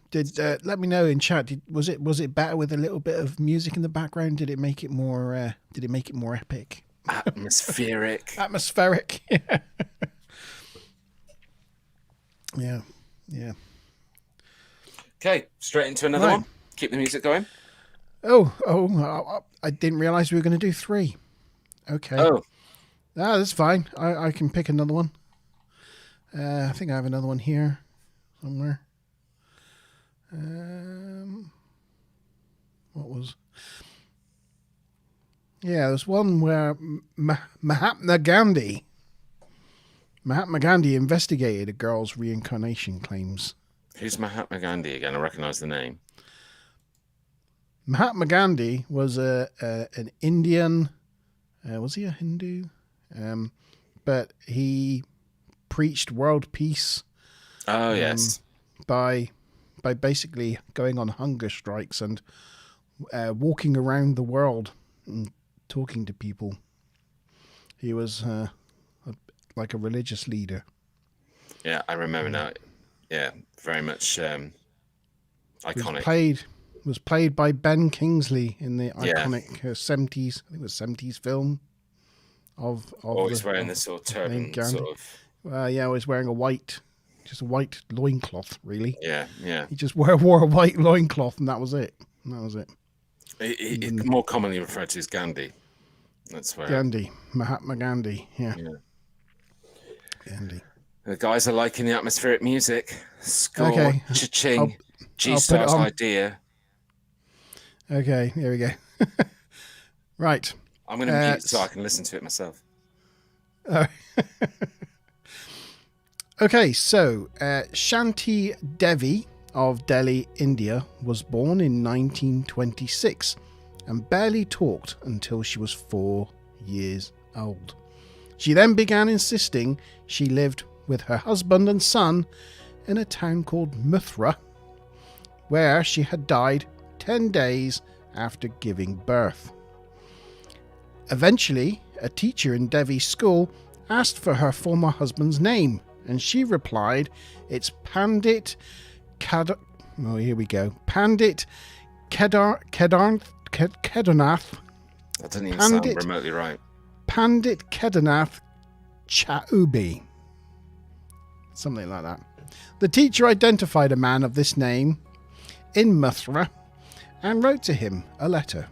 Did let me know in chat. Was it better with a little bit of music in the background? Did it make it more? Epic? Atmospheric. Atmospheric. Yeah. Okay, straight into another one. Keep the music going. Oh! I didn't realize we were going to do 3. Okay. Oh, that's fine. I can pick another one. I think I have another one here somewhere. What was? Yeah, there's one where Mahatma Gandhi investigated a girl's reincarnation claims. Who's Mahatma Gandhi again? I recognise the name. Mahatma Gandhi was an Indian. Was he a Hindu? But he preached world peace. Oh yes. By basically going on hunger strikes and walking around the world and talking to people. He was like a religious leader. Yeah, I remember now. Yeah, very much iconic. Was played by Ben Kingsley in the iconic 70s. I think it was 70s film of always wearing this sort of turban, sort of. Always wearing a white loincloth, really. Yeah. He just wore a white loincloth, and that was it. It's more commonly referred to as Gandhi. That's where Mahatma Gandhi. Yeah. Gandhi. The guys are liking the atmospheric music. Score, okay. cha-ching, G-Star's idea. Okay, here we go. Right. I'm going to mute so I can listen to it myself. Okay, so Shanti Devi of Delhi, India, was born in 1926 and barely talked until she was 4 years old. She then began insisting she lived with her husband and son in a town called Mathura, where she had died 10 days after giving birth. Eventually, a teacher in Devi's school asked for her former husband's name, and she replied, "It's Pandit Pandit Kedarnath. That doesn't even sound remotely right. Pandit Kedarnath Chaubey." Something like that. The teacher identified a man of this name in Mathura and wrote to him a letter.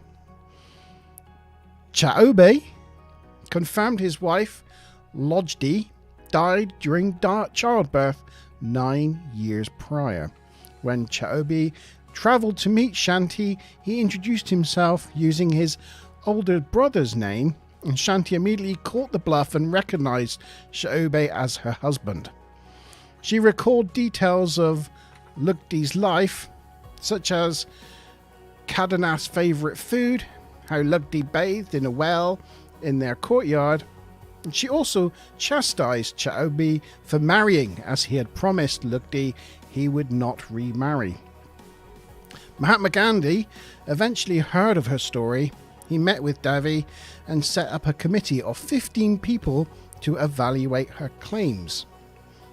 Chaubey confirmed his wife, Lojdi, died during childbirth 9 years prior. When Chaubey travelled to meet Shanti, he introduced himself using his older brother's name, and Shanti immediately caught the bluff and recognised Chaubey as her husband. She recalled details of Lugdi's life, such as Kedarnath's favourite food, how Lugdi bathed in a well in their courtyard, and she also chastised Chaubey for marrying, as he had promised Lugdi he would not remarry. Mahatma Gandhi eventually heard of her story. He met with Devi and set up a committee of 15 people to evaluate her claims.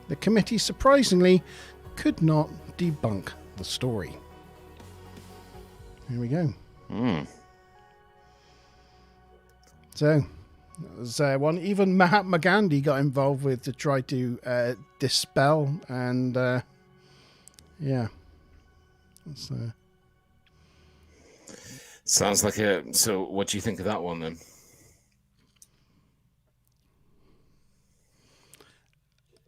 The committee, surprisingly, could not debunk the story. here we go. Mm. So, that was one. Even Mahatma Gandhi got involved with to try to dispel, and yeah. Sounds like a. So, what do you think of that one then?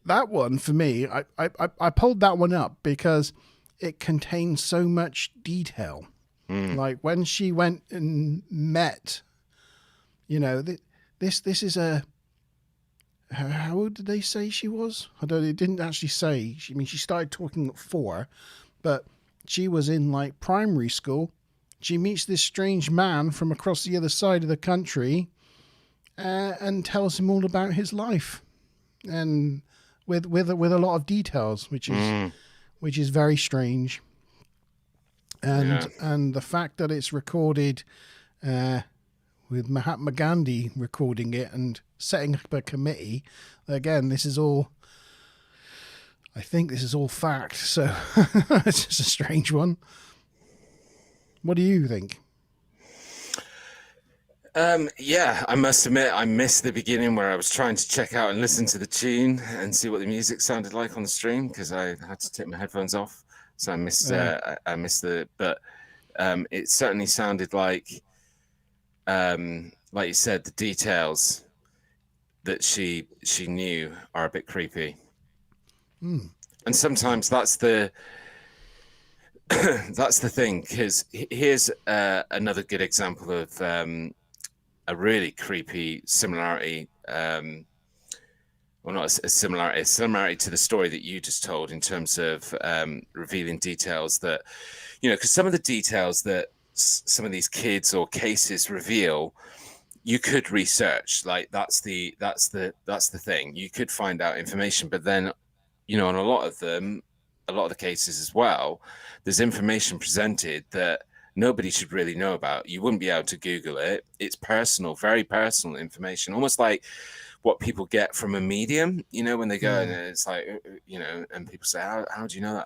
That one for me, I pulled that one up because it contains so much detail. Like when she went and met, you know, this is a. How old did they say she was? I don't. It didn't actually say. She started talking at 4, but she was in like primary school. She meets this strange man from across the other side of the country, and tells him all about his life, and with a lot of details, which is very strange. And the fact that it's recorded with Mahatma Gandhi recording it and setting up a committee, again, I think this is all fact, so it's just a strange one. What do you think? Yeah, I must admit, I missed the beginning where I was trying to check out and listen to the tune and see what the music sounded like on the stream because I had to take my headphones off. So I missed but it certainly sounded like you said, the details that she knew are a bit creepy. And sometimes that's the that's the thing, because here's another good example of a really creepy similarity, well, not a similarity to the story that you just told in terms of revealing details that, you know, because some of the details that some of these kids or cases reveal, you could research. Like that's the thing. You could find out information, but then, you know, on a lot of the cases as well, there's information presented that nobody should really know about. You wouldn't be able to Google it. It's personal, very personal information, almost like what people get from a medium, you know, when they go and it's like, you know, and people say, how do you know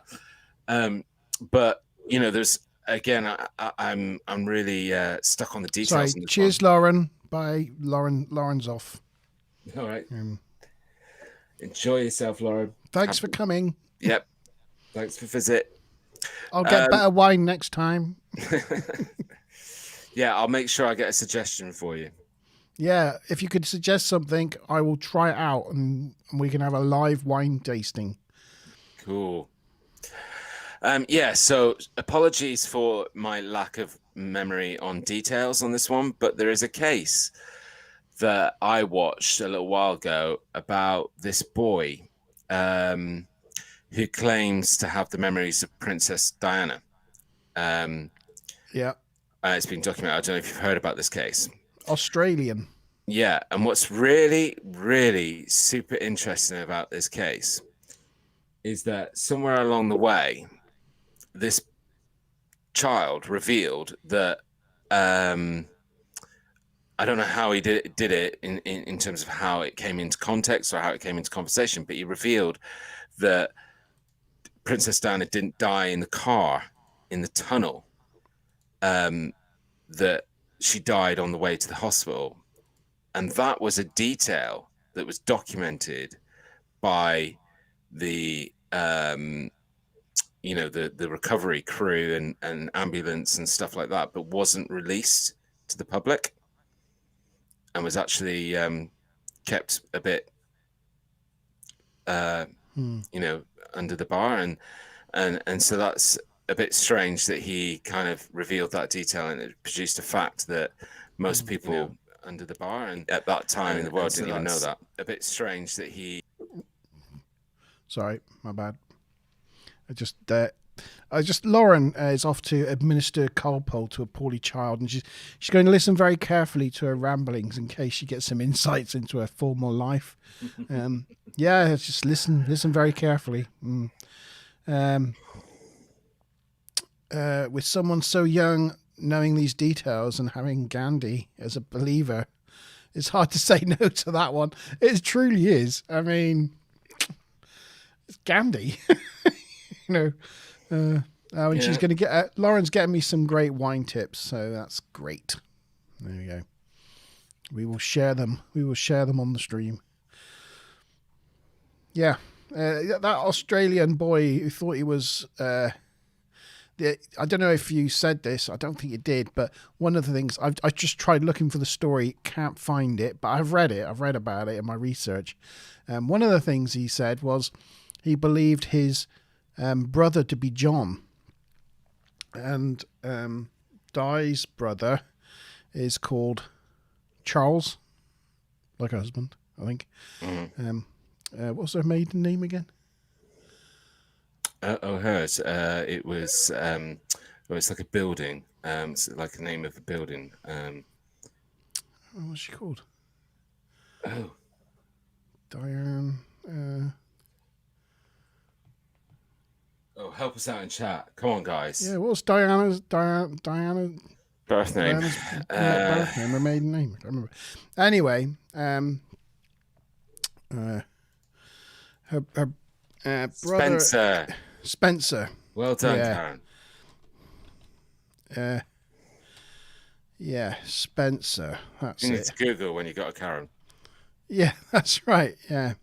that? But, you know, there's, again, I'm really stuck on the details. Sorry, cheers, Lauren. Bye, Lauren. Lauren's off. All right. Enjoy yourself, Lauren. Thanks for coming. Yep. Thanks for visit. I'll get better wine next time. Yeah, I'll make sure I get a suggestion for you. Yeah, if you could suggest something, I will try it out and we can have a live wine tasting. Cool. Yeah, so apologies for my lack of memory on details on this one, but there is a case that I watched a little while ago about this boy who claims to have the memories of Princess Diana. Yeah. It's been documented. I don't know if you've heard about this case. Australian. Yeah, and what's really, really super interesting about this case is that somewhere along the way, this child revealed that I don't know how he did it in terms of how it came into context or how it came into conversation, but he revealed that Princess Diana didn't die in the car in the tunnel, that she died on the way to the hospital. And that was a detail that was documented by the you know, the recovery crew and ambulance and stuff like that, but wasn't released to the public and was actually kept a bit you know, under the bar, and so that's a bit strange that he kind of revealed that detail, and it produced a fact that most people, you know, under the bar and at that time in the world didn't even know that. A bit strange that he. Sorry, my bad. Lauren is off to administer Calpol to a poorly child, and she's going to listen very carefully to her ramblings in case she gets some insights into her former life. Yeah, just listen very carefully. With someone so young knowing these details and having Gandhi as a believer, it's hard to say no to that one. It truly is. I mean, it's Gandhi. You know. Oh, and she's going to get... Lauren's getting me some great wine tips, so that's great. There we go. We will share them. We will share them on the stream. Yeah. That Australian boy who thought he was... I don't know if you said this. I don't think you did, but one of the things... I just tried looking for the story. Can't find it, but I've read it. I've read about it in my research. One of the things he said was he believed his brother to be John. And Di's brother is called Charles, like a husband, I think. What's her maiden name again? Hers. It was like a building. It's like the name of a building. What was she called? Oh, Diane. Oh, help us out in chat. Come on, guys. Yeah, what was Diana's birth name? Birth name, her maiden name. I can't remember. Anyway, her brother Spencer. Well done, Karen. Yeah, Spencer. That's you need it. to Google when you got a Karen. Yeah, that's right. Yeah.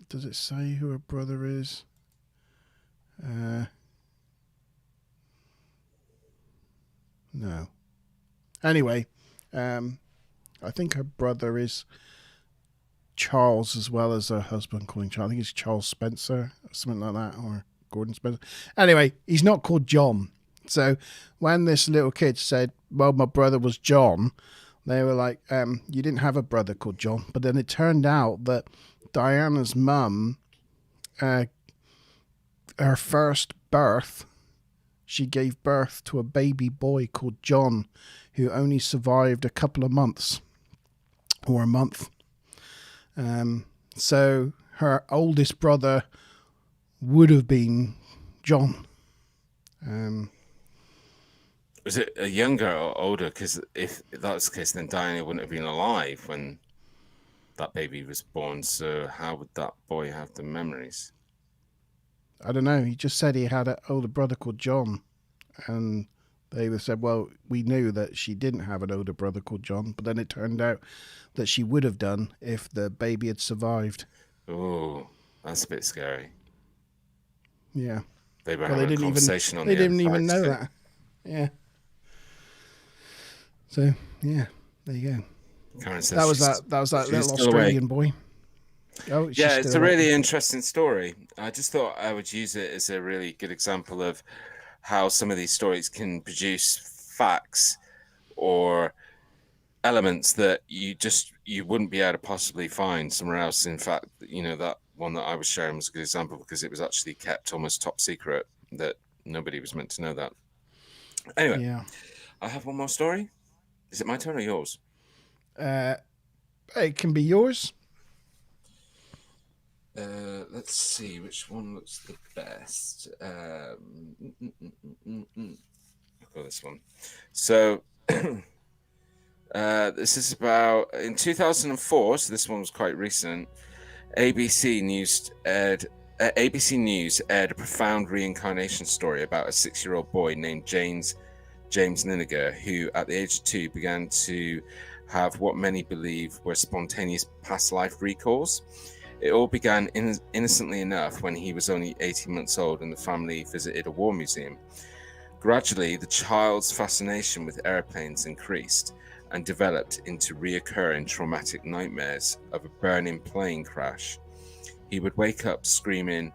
Does it say who her brother is? No. Anyway, I think her brother is Charles as well as her husband calling Charles. I think it's Charles Spencer or something like that, or Gordon Spencer. Anyway, he's not called John. So when this little kid said, well, my brother was John, they were like, you didn't have a brother called John. But then it turned out that Diana's mum, her first birth, she gave birth to a baby boy called John, who only survived a couple of months, or a month. So her oldest brother would have been John. Was it a younger or older? Because if that was the case, then Diana wouldn't have been alive when that baby was born. So how would that boy have the memories? I don't know. He just said he had an older brother called John. And they said, well, we knew that she didn't have an older brother called John. But then it turned out that she would have done if the baby had survived. Oh, that's a bit scary. Yeah. They were having a conversation on the They didn't even know that. Yeah. So, yeah, there you go. Karen says that was that little Australian boy. Oh, yeah, it's a really interesting story. I just thought I would use it as a really good example of how some of these stories can produce facts or elements that you wouldn't be able to possibly find somewhere else. In fact, that one that I was sharing was a good example because it was actually kept almost top secret, that nobody was meant to know that. Anyway, yeah. I have one more story. Is it my turn or yours? It can be yours. Let's see which one looks the best. I'll go this one. So this is about in 2004. So this one was quite recent. ABC News aired a profound reincarnation story about a 6-year-old boy named James Niniger, who at the age of 2 began to have what many believe were spontaneous past life recalls. It all began innocently enough when he was only 18 months old and the family visited a war museum. Gradually, the child's fascination with airplanes increased and developed into reoccurring traumatic nightmares of a burning plane crash. He would wake up screaming,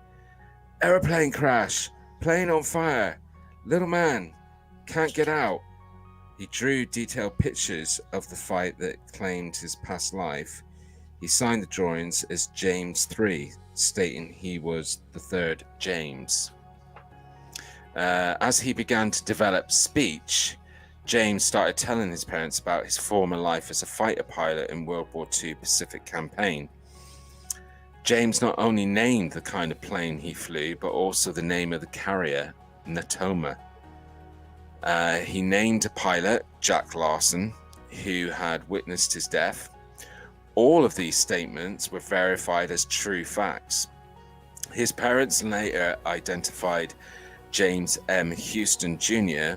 "Airplane crash! Plane on fire! Little man, can't get out!" He drew detailed pictures of the fight that claimed his past life. He signed the drawings as James 3, stating he was the third James. As he began to develop speech, James started telling his parents about his former life as a fighter pilot in World War II Pacific campaign. James not only named the kind of plane he flew, but also the name of the carrier, Natoma. He named a pilot, Jack Larson, who had witnessed his death. all of these statements were verified as true facts. His parents later identified James M. Houston Jr.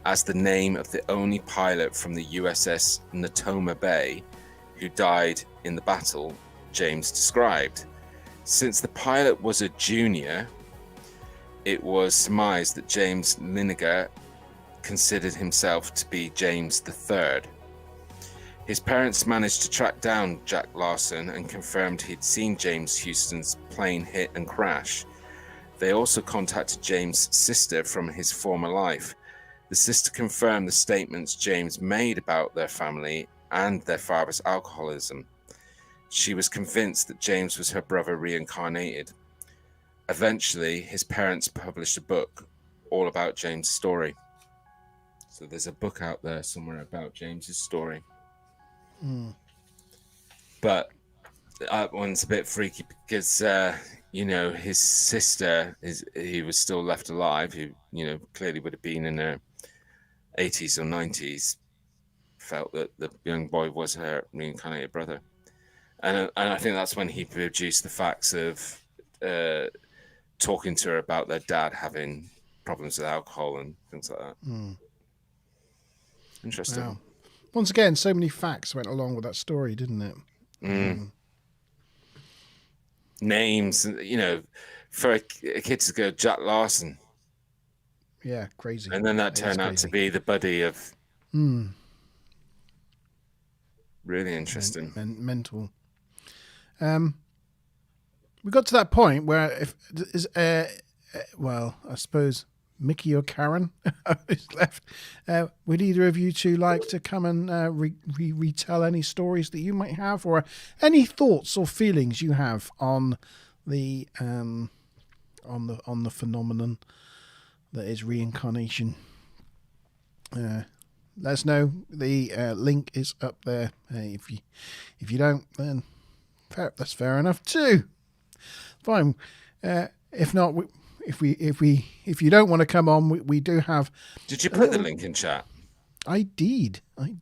as the name of the only pilot from the USS Natoma Bay who died in the battle James described. Since the pilot was a junior, it was surmised that James Linegar considered himself to be James III. His parents managed to track down Jack Larson and confirmed he'd seen James Houston's plane hit and crash. They also contacted James' sister from his former life. The sister confirmed the statements James made about their family and their father's alcoholism. She was convinced that James was her brother reincarnated. Eventually, his parents published a book all about James' story. So there's a book out there somewhere about James's story. But that one's a bit freaky because his sister he was still left alive, who clearly would have been in her 80s or 90s, felt that the young boy was her reincarnated brother, and I think that's when he produced the facts of talking to her about their dad having problems with alcohol and things like that. Interesting. Wow. Once again, so many facts went along with that story, didn't it? Names, for a kid to go Jack Larson. Yeah, crazy. And then that turned out to be the buddy of. Really interesting. Mental. We got to that point where I suppose Mickey or Karen is left. Would either of you two like to come and retell any stories that you might have, or any thoughts or feelings you have on the phenomenon that is reincarnation? Let us know. The link is up there. If you don't, then that's fair enough too. Fine. If not, if you don't want to come on, we do have. Did you put the link in chat? I did. You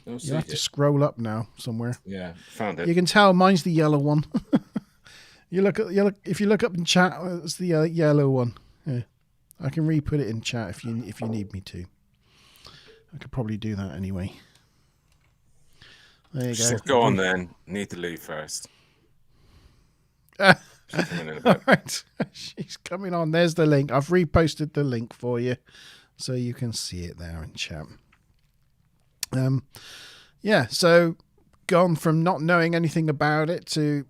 have to scroll up now somewhere. Yeah, found it. You can tell mine's the yellow one. If you look up in chat, it's the yellow one. Yeah. I can re-put it in chat if you need me to. I could probably do that anyway. There you go. Go on then. Need the loo first. All right, she's coming on. There's the link. I've reposted the link for you, so you can see it there in chat. So gone from not knowing anything about it to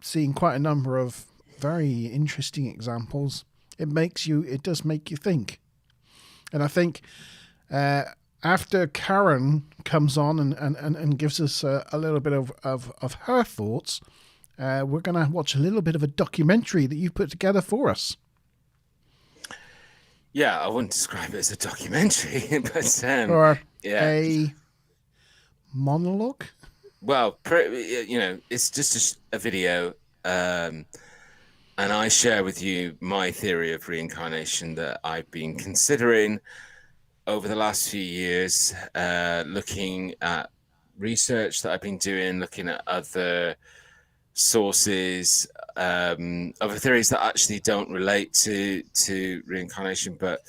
seeing quite a number of very interesting examples. It does make you think, and I think after Karen comes on and gives us a little bit of her thoughts. We're going to watch a little bit of a documentary that you put together for us. Yeah, I wouldn't describe it as a documentary, but or a monologue. Well, it's just a video, and I share with you my theory of reincarnation that I've been considering over the last few years, looking at research that I've been doing, looking at other sources, other theories that actually don't relate to reincarnation. But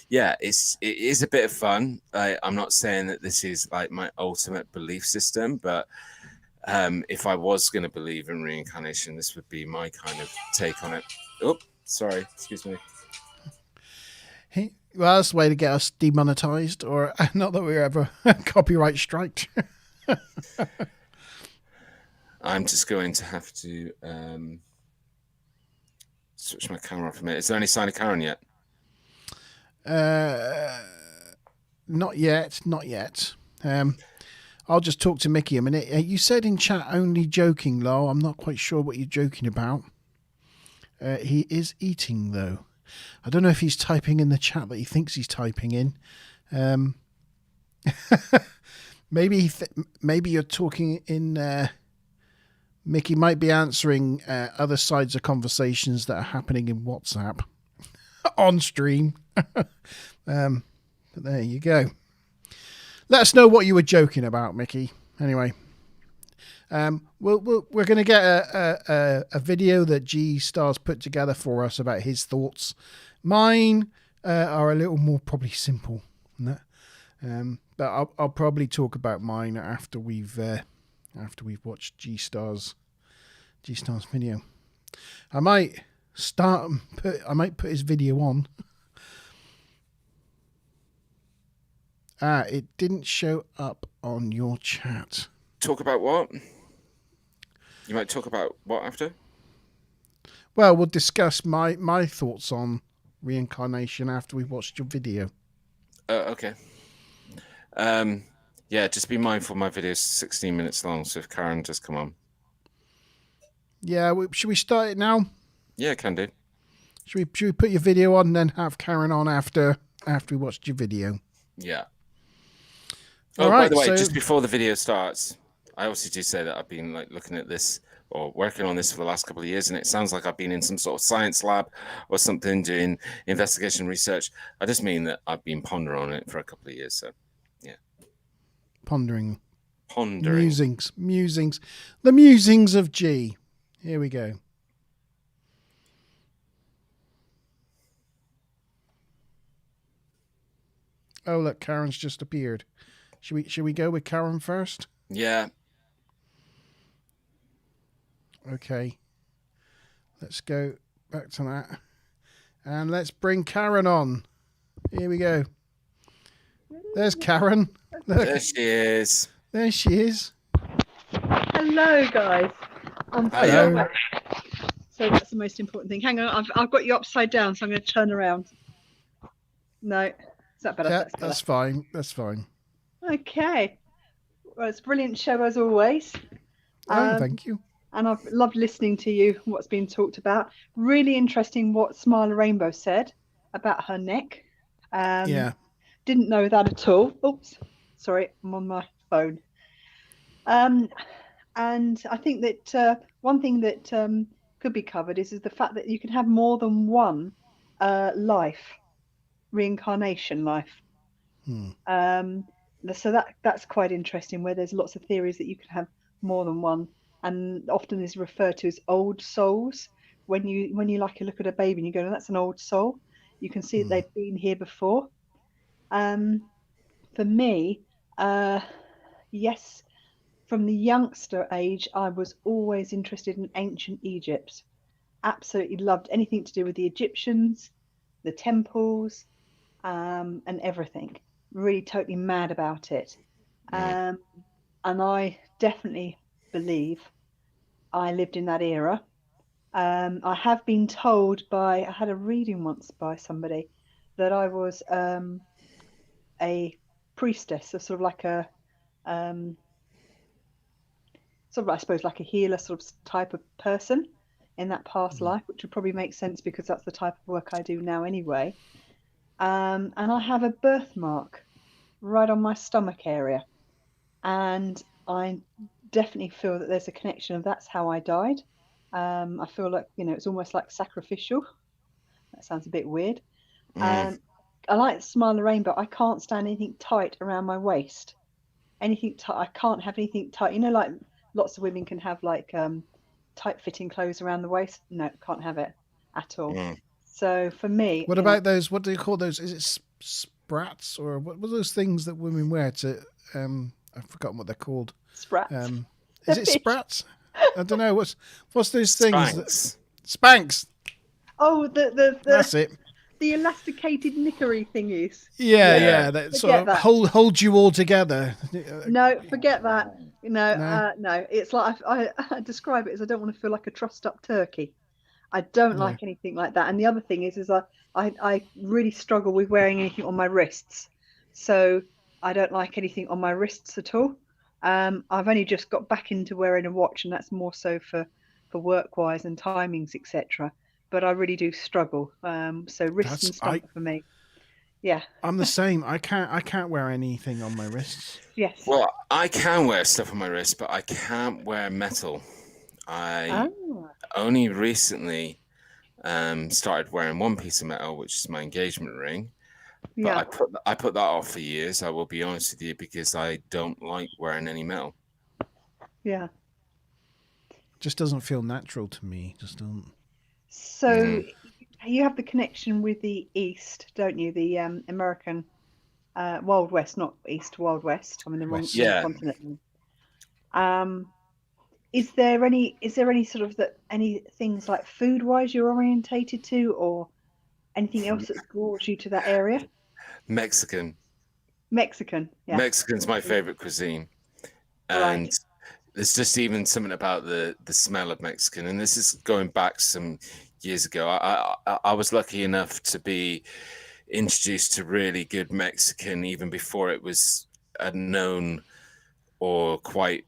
yeah, it is a bit of fun. I'm not saying that this is like my ultimate belief system, but if I was going to believe in reincarnation, this would be my kind of take on it. Oh, sorry, excuse me. Hey, well, that's the way to get us demonetized, or not that we're ever copyright striked. I'm just going to have to switch my camera off a minute. Is there any sign of Karen yet? Not yet. I'll just talk to Mickey a minute. You said in chat only joking, Lo. I'm not quite sure what you're joking about. He is eating, though. I don't know if he's typing in the chat that he thinks he's typing in. Maybe you're talking in... Mickey might be answering other sides of conversations that are happening in WhatsApp on stream. But there you go. Let us know what you were joking about, Mickey. Anyway, We're going to get a video that G Star's put together for us about his thoughts. Mine are a little more probably simple, but I'll probably talk about mine after we've watched G Star's video. I might put his video on. It didn't show up on your chat. Talk about what? You might talk about what after? Well, we'll discuss my thoughts on reincarnation after we've watched your video. Okay. Yeah, just be mindful my video's 16 minutes long, so if Karen just come on. Yeah, should we start it now? Yeah, can do. Should we put your video on and then have Karen on after we watched your video? Yeah. All right, by the way, just before the video starts, I also do say that I've been looking at this or working on this for the last couple of years, and it sounds like I've been in some sort of science lab or something doing investigation research. I just mean that I've been pondering on it for a couple of years. So, yeah. Pondering. Musings. The musings of G. Here we go. Oh, look, Karen's just appeared. Should we go with Karen first? Yeah. Okay. Let's go back to that. And let's bring Karen on. Here we go. There's Karen. Look. There she is. There she is. Hello, guys. Hello. So that's the most important thing. Hang on, I've got you upside down, so I'm going to turn around. No. Is that better? Yeah, that's fine. That's fine. Okay. Well, it's a brilliant show as always. Thank you. And I've loved listening to you, what's been talked about. Really interesting what Smile a Rainbow said about her neck. Yeah. Didn't know that at all. Oops. Sorry, I'm on my phone. And I think that one thing that could be covered is the fact that you can have more than one reincarnation life. So that's quite interesting, where there's lots of theories that you can have more than one, and often is referred to as old souls. When you look at a baby and you go, that's an old soul, you can see that they've been here before. For me, yes, from the youngster age, I was always interested in ancient Egypt. Absolutely loved anything to do with the Egyptians, the temples, and everything. Really totally mad about it. And I definitely believe I lived in that era. I have been told I had a reading once by somebody that I was a priestess, so sort of like a I suppose like a healer sort of type of person in that past life, which would probably make sense because that's the type of work I do now anyway. And I have a birthmark right on my stomach area, and I definitely feel that there's a connection of that's how I died. I feel like, it's almost like sacrificial. That sounds a bit weird. I like Smile a Rainbow. I can't stand anything tight around my waist. Anything tight. I can't have anything tight. Like lots of women can have like tight fitting clothes around the waist. No, can't have it at all. So for me, what about those? What do you call those? Is it sprats, or what were those things that women wear to? I've forgotten what they're called. Sprats. Is it sprats? I don't know. What's those things? Spanx. Spanx. Oh, the That's it. The elasticated knickery thingies. Yeah. That sort of hold you all together. No, forget that. No. It's like I describe it as I don't want to feel like a trussed up turkey. I don't like anything like that. And the other thing is I really struggle with wearing anything on my wrists. So I don't like anything on my wrists at all. I've only just got back into wearing a watch, and that's more so for work-wise and timings, etc. But I really do struggle. So wrists and stomach for me. Yeah. I'm the same. I can't wear anything on my wrists. Yes. Well, I can wear stuff on my wrist, but I can't wear metal. I only recently started wearing one piece of metal, which is my engagement ring. But I put that off for years. I will be honest with you, because I don't like wearing any metal. Yeah. Just doesn't feel natural to me. Just don't. So you have the connection with the East, don't you? The American Wild West, not East, Wild West. I'm in the wrong continent. Is there any sort of any things like food wise you're orientated to, or anything else that draws you to that area? Mexican, yeah. Mexican's my favorite cuisine, and there's just even something about the smell of Mexican, and this is going back some years ago. I was lucky enough to be introduced to really good Mexican even before it was a known or quite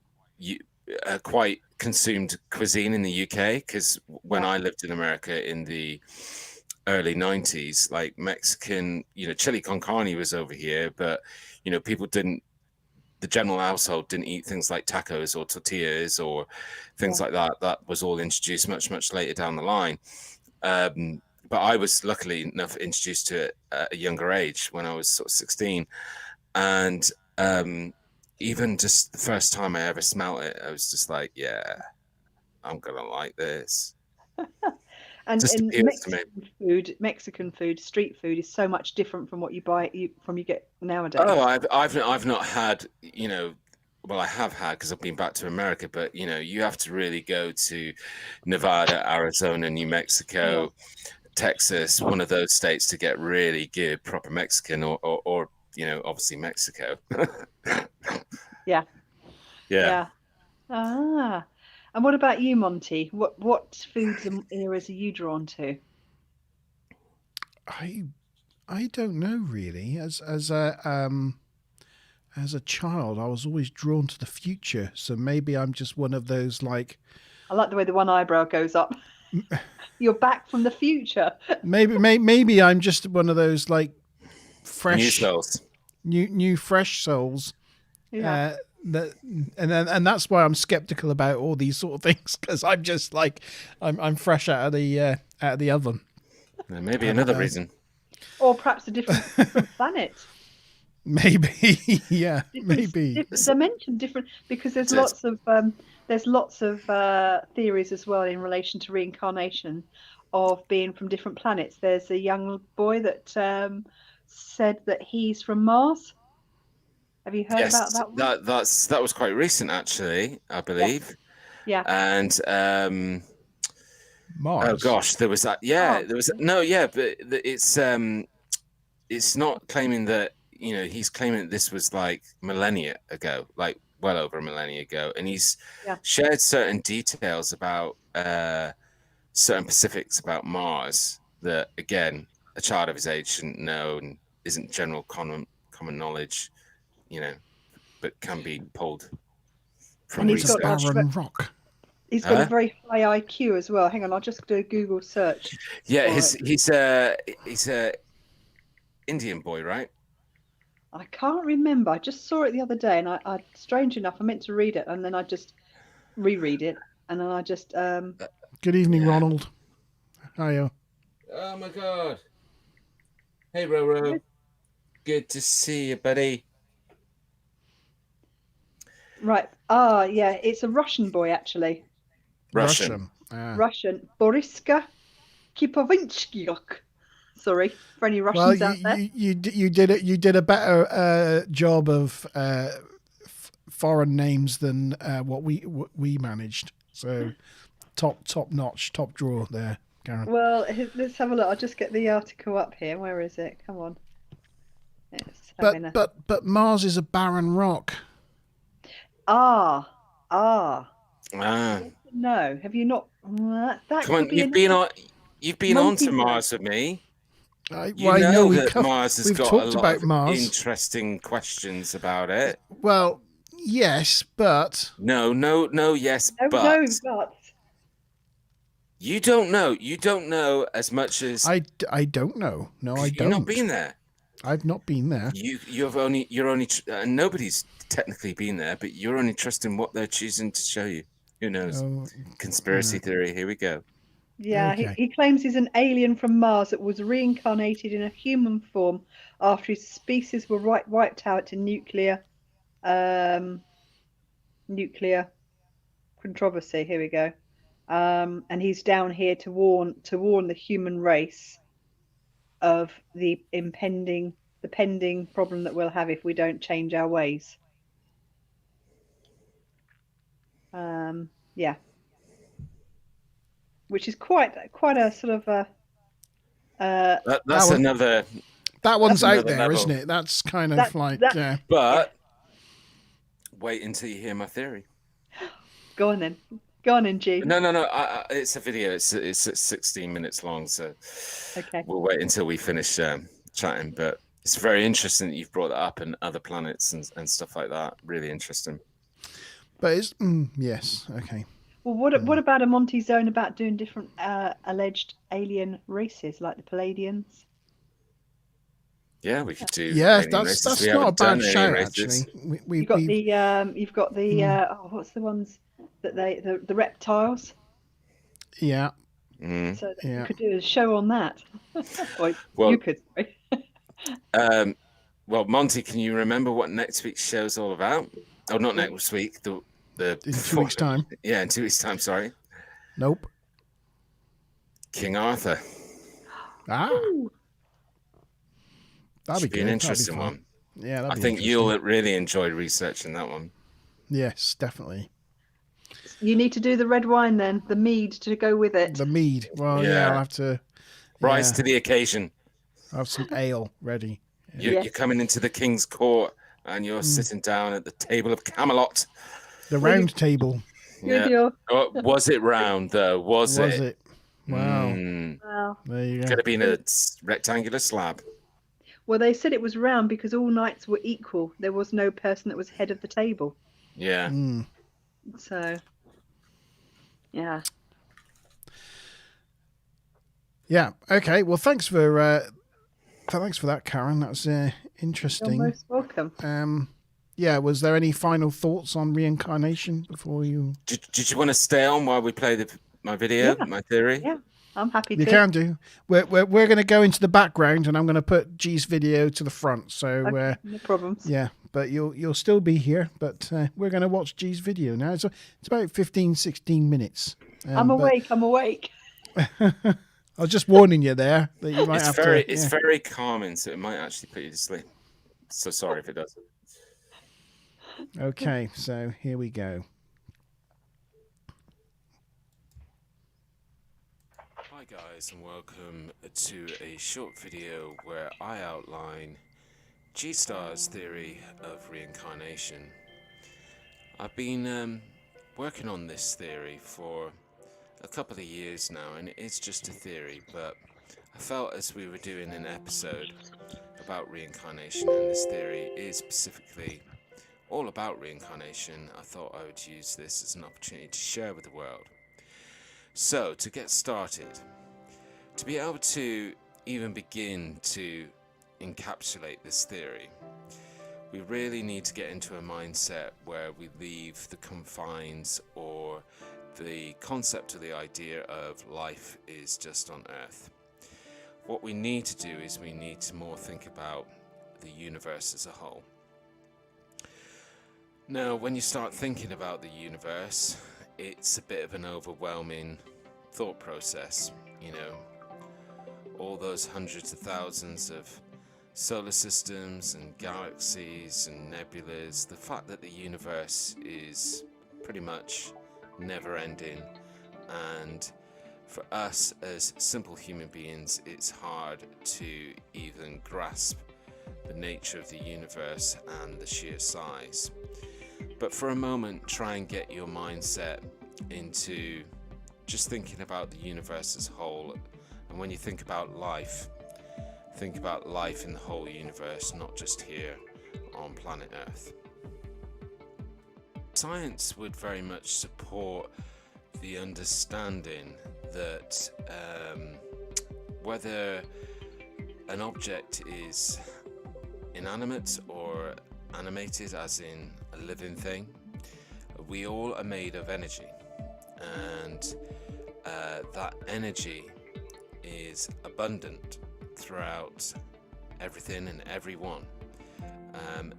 consumed cuisine in the UK, because when I lived in America in the early 90s, like Mexican, chili con carne was over here, but people didn't, the general household didn't eat things like tacos or tortillas or things like that. That was all introduced much later down the line. But I was luckily enough introduced to it at a younger age when I was sort of 16. And even just the first time I ever smelled it, I was just like, yeah, I'm going to like this. And Mexican food, street food is so much different from what you get nowadays. Oh, I've not had, well, I have had because I've been back to America, but you have to really go to Nevada, Arizona, New Mexico, Texas, one of those states to get really good proper Mexican, or obviously Mexico. Yeah. And what about you, Monty? What foods and eras are you drawn to? I don't know really. As a child, I was always drawn to the future. So maybe I'm just one of those like. I like the way the one eyebrow goes up. You're back from the future. maybe I'm just one of those like fresh new souls, new fresh souls. Yeah. And that's why I'm skeptical about all these sort of things, because I'm just like I'm fresh out of the oven. Maybe another reason, or perhaps a different planet. Maybe, yeah, maybe different dimension, different, because there's lots of theories as well in relation to reincarnation of being from different planets. There's a young boy that said that he's from Mars. Have you heard about that one? That was quite recent, actually, I believe. Yeah. And Mars. Oh gosh, there was that. Yeah, there was no. Yeah, but it's not claiming that. He's claiming that this was like millennia ago, like well over a millennia ago, and he's shared certain details about certain specifics about Mars that, again, a child of his age shouldn't know and isn't general common knowledge. But can be pulled from research. Barren rock. He's got a very high IQ as well. Hang on, I'll just do a Google search. Yeah, he's a Indian boy, right? I can't remember. I just saw it the other day, and I strange enough, I meant to read it, and then I just reread it, and then I just. Good evening, Ronald. Hiya. Oh my God. Hey, Roro. Good to see you, buddy. Right. Yeah, it's a Russian boy, actually. Russian. Boriska Kipovinchkyuk. Sorry for any Russians out there. You did a better job of foreign names than what we managed. So top notch, top drawer there, Karen. Well, let's have a look. I'll just get the article up here. Where is it? Come on. But Mars is a barren rock. No, have you not? That Come on, you've been on to Mars with me. I know that Mars has got a lot of interesting questions about it. Well, yes, but no, yes, but you don't know. You don't know as much as I don't know. No, I don't. You've not been there. I've not been there. You're only nobody's technically been there, but you're only trusting what they're choosing to show you. Who knows? Conspiracy theory. Here we go. Yeah, okay. He claims he's an alien from Mars that was reincarnated in a human form after his species were wiped out in nuclear controversy. Here we go. And he's down here to warn the human race of the pending problem that we'll have if we don't change our ways. Yeah, which is quite a sort of that's another. That one's out there, level. isn't it? That's kind of But wait until you hear my theory. Go on then, G. No. It's a video. It's 16 minutes long, so okay. We'll wait until we finish chatting. But it's very interesting that you've brought that up, and other planets and stuff like that. Really interesting. But it's yes, okay. Well, what about a Monte zone about doing different alleged alien races like the Palladians? Yeah, we could do. Yeah, that's not a bad shout actually. You've got the what's the ones that the reptiles? Yeah. So you could do a show on that. well, you could. Well, Monte, can you remember what next week's show's all about? Oh, not next week. In 2 weeks' time. Yeah, in 2 weeks' time. Sorry. Nope. King Arthur. That'd be an interesting one. Yeah, I think you'll really enjoy researching that one. Yes, definitely. You need to do the red wine then, the mead to go with it. The mead. Well, yeah, I'll have to rise to the occasion. I'll have some ale ready. You're coming into the king's court and you're sitting down at the table of Camelot. The round table. Yeah. Oh, was it round though? Was it? Wow. Wow. There you go. Could have been a rectangular slab. Well, they said it was round because all knights were equal. There was no person that was head of the table. Yeah. So, yeah. Yeah. Okay. Well, thanks for that, Karen. That was interesting. You're most welcome. Yeah. Was there any final thoughts on reincarnation before you? Did you want to stay on while we play my video, my theory? Yeah. I'm happy to. You can do. We're going to go into the background, and I'm going to put G's video to the front. So no problems. Yeah, but you'll still be here. But we're going to watch G's video now. It's about 15, 16 minutes. I'm awake. I was just warning you there that you might It's very calming, so it might actually put you to sleep. So sorry if it doesn't. Okay, so here we go. Hi guys, and welcome to a short video where I outline G-Star's theory of reincarnation. I've been working on this theory for a couple of years now, and it is just a theory, but I felt as we were doing an episode about reincarnation, and this theory is specifically all about reincarnation, I thought I would use this as an opportunity to share with the world. So, to get started, to be able to even begin to encapsulate this theory, we really need to get into a mindset where we leave the confines or the concept or the idea of life is just on Earth. What we need to do is we need to more think about the universe as a whole. Now, when you start thinking about the universe, it's a bit of an overwhelming thought process, you know. All those hundreds of thousands of solar systems and galaxies and nebulas, the fact that the universe is pretty much never-ending, and for us as simple human beings, it's hard to even grasp the nature of the universe and the sheer size. But for a moment, try and get your mindset into just thinking about the universe as a whole. And when you think about life in the whole universe, not just here on planet Earth. Science would very much support the understanding that whether an object is inanimate or animated, as in a living thing, we all are made of energy, and that energy is abundant throughout everything and everyone.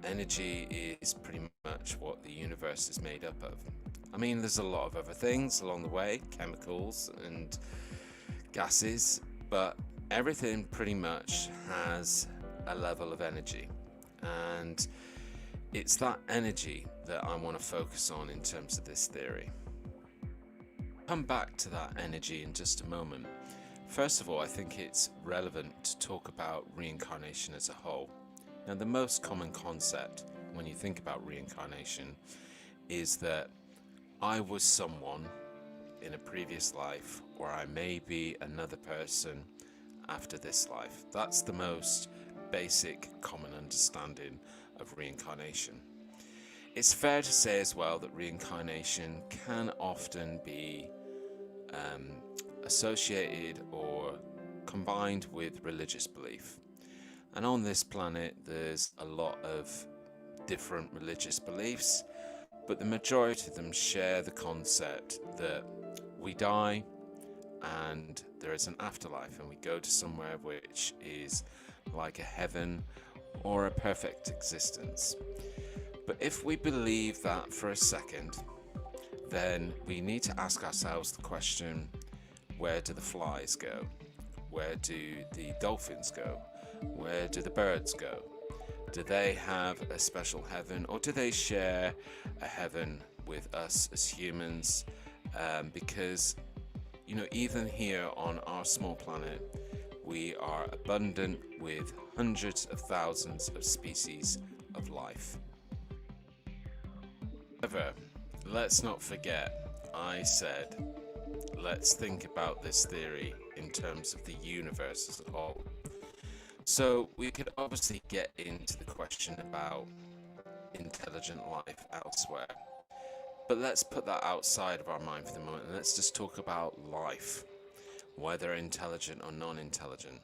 Energy is pretty much what the universe is made up of. I mean, there's a lot of other things along the way, chemicals and gases, but everything pretty much has a level of energy. And it's that energy that I want to focus on in terms of this theory. Come back to that energy in just a moment. First of all, I think it's relevant to talk about reincarnation as a whole. Now, the most common concept when you think about reincarnation is that I was someone in a previous life, or I may be another person after this life. That's the most basic common understanding of reincarnation. It's fair to say as well that reincarnation can often be associated or combined with religious belief. And on this planet, there's a lot of different religious beliefs, but the majority of them share the concept that we die and there is an afterlife, and we go to somewhere which is like a heaven or a perfect existence. But if we believe that for a second, then we need to ask ourselves the question, where do the flies go? Where do the dolphins go? Where do the birds go? Do they have a special heaven, or do they share a heaven with us as humans? Because, you know, even here on our small planet, we are abundant with hundreds of thousands of species of life. However, let's not forget, I said, let's think about this theory in terms of the universe as a whole. So we could obviously get into the question about intelligent life elsewhere, but let's put that outside of our mind for the moment, and let's just talk about life, whether intelligent or non-intelligent.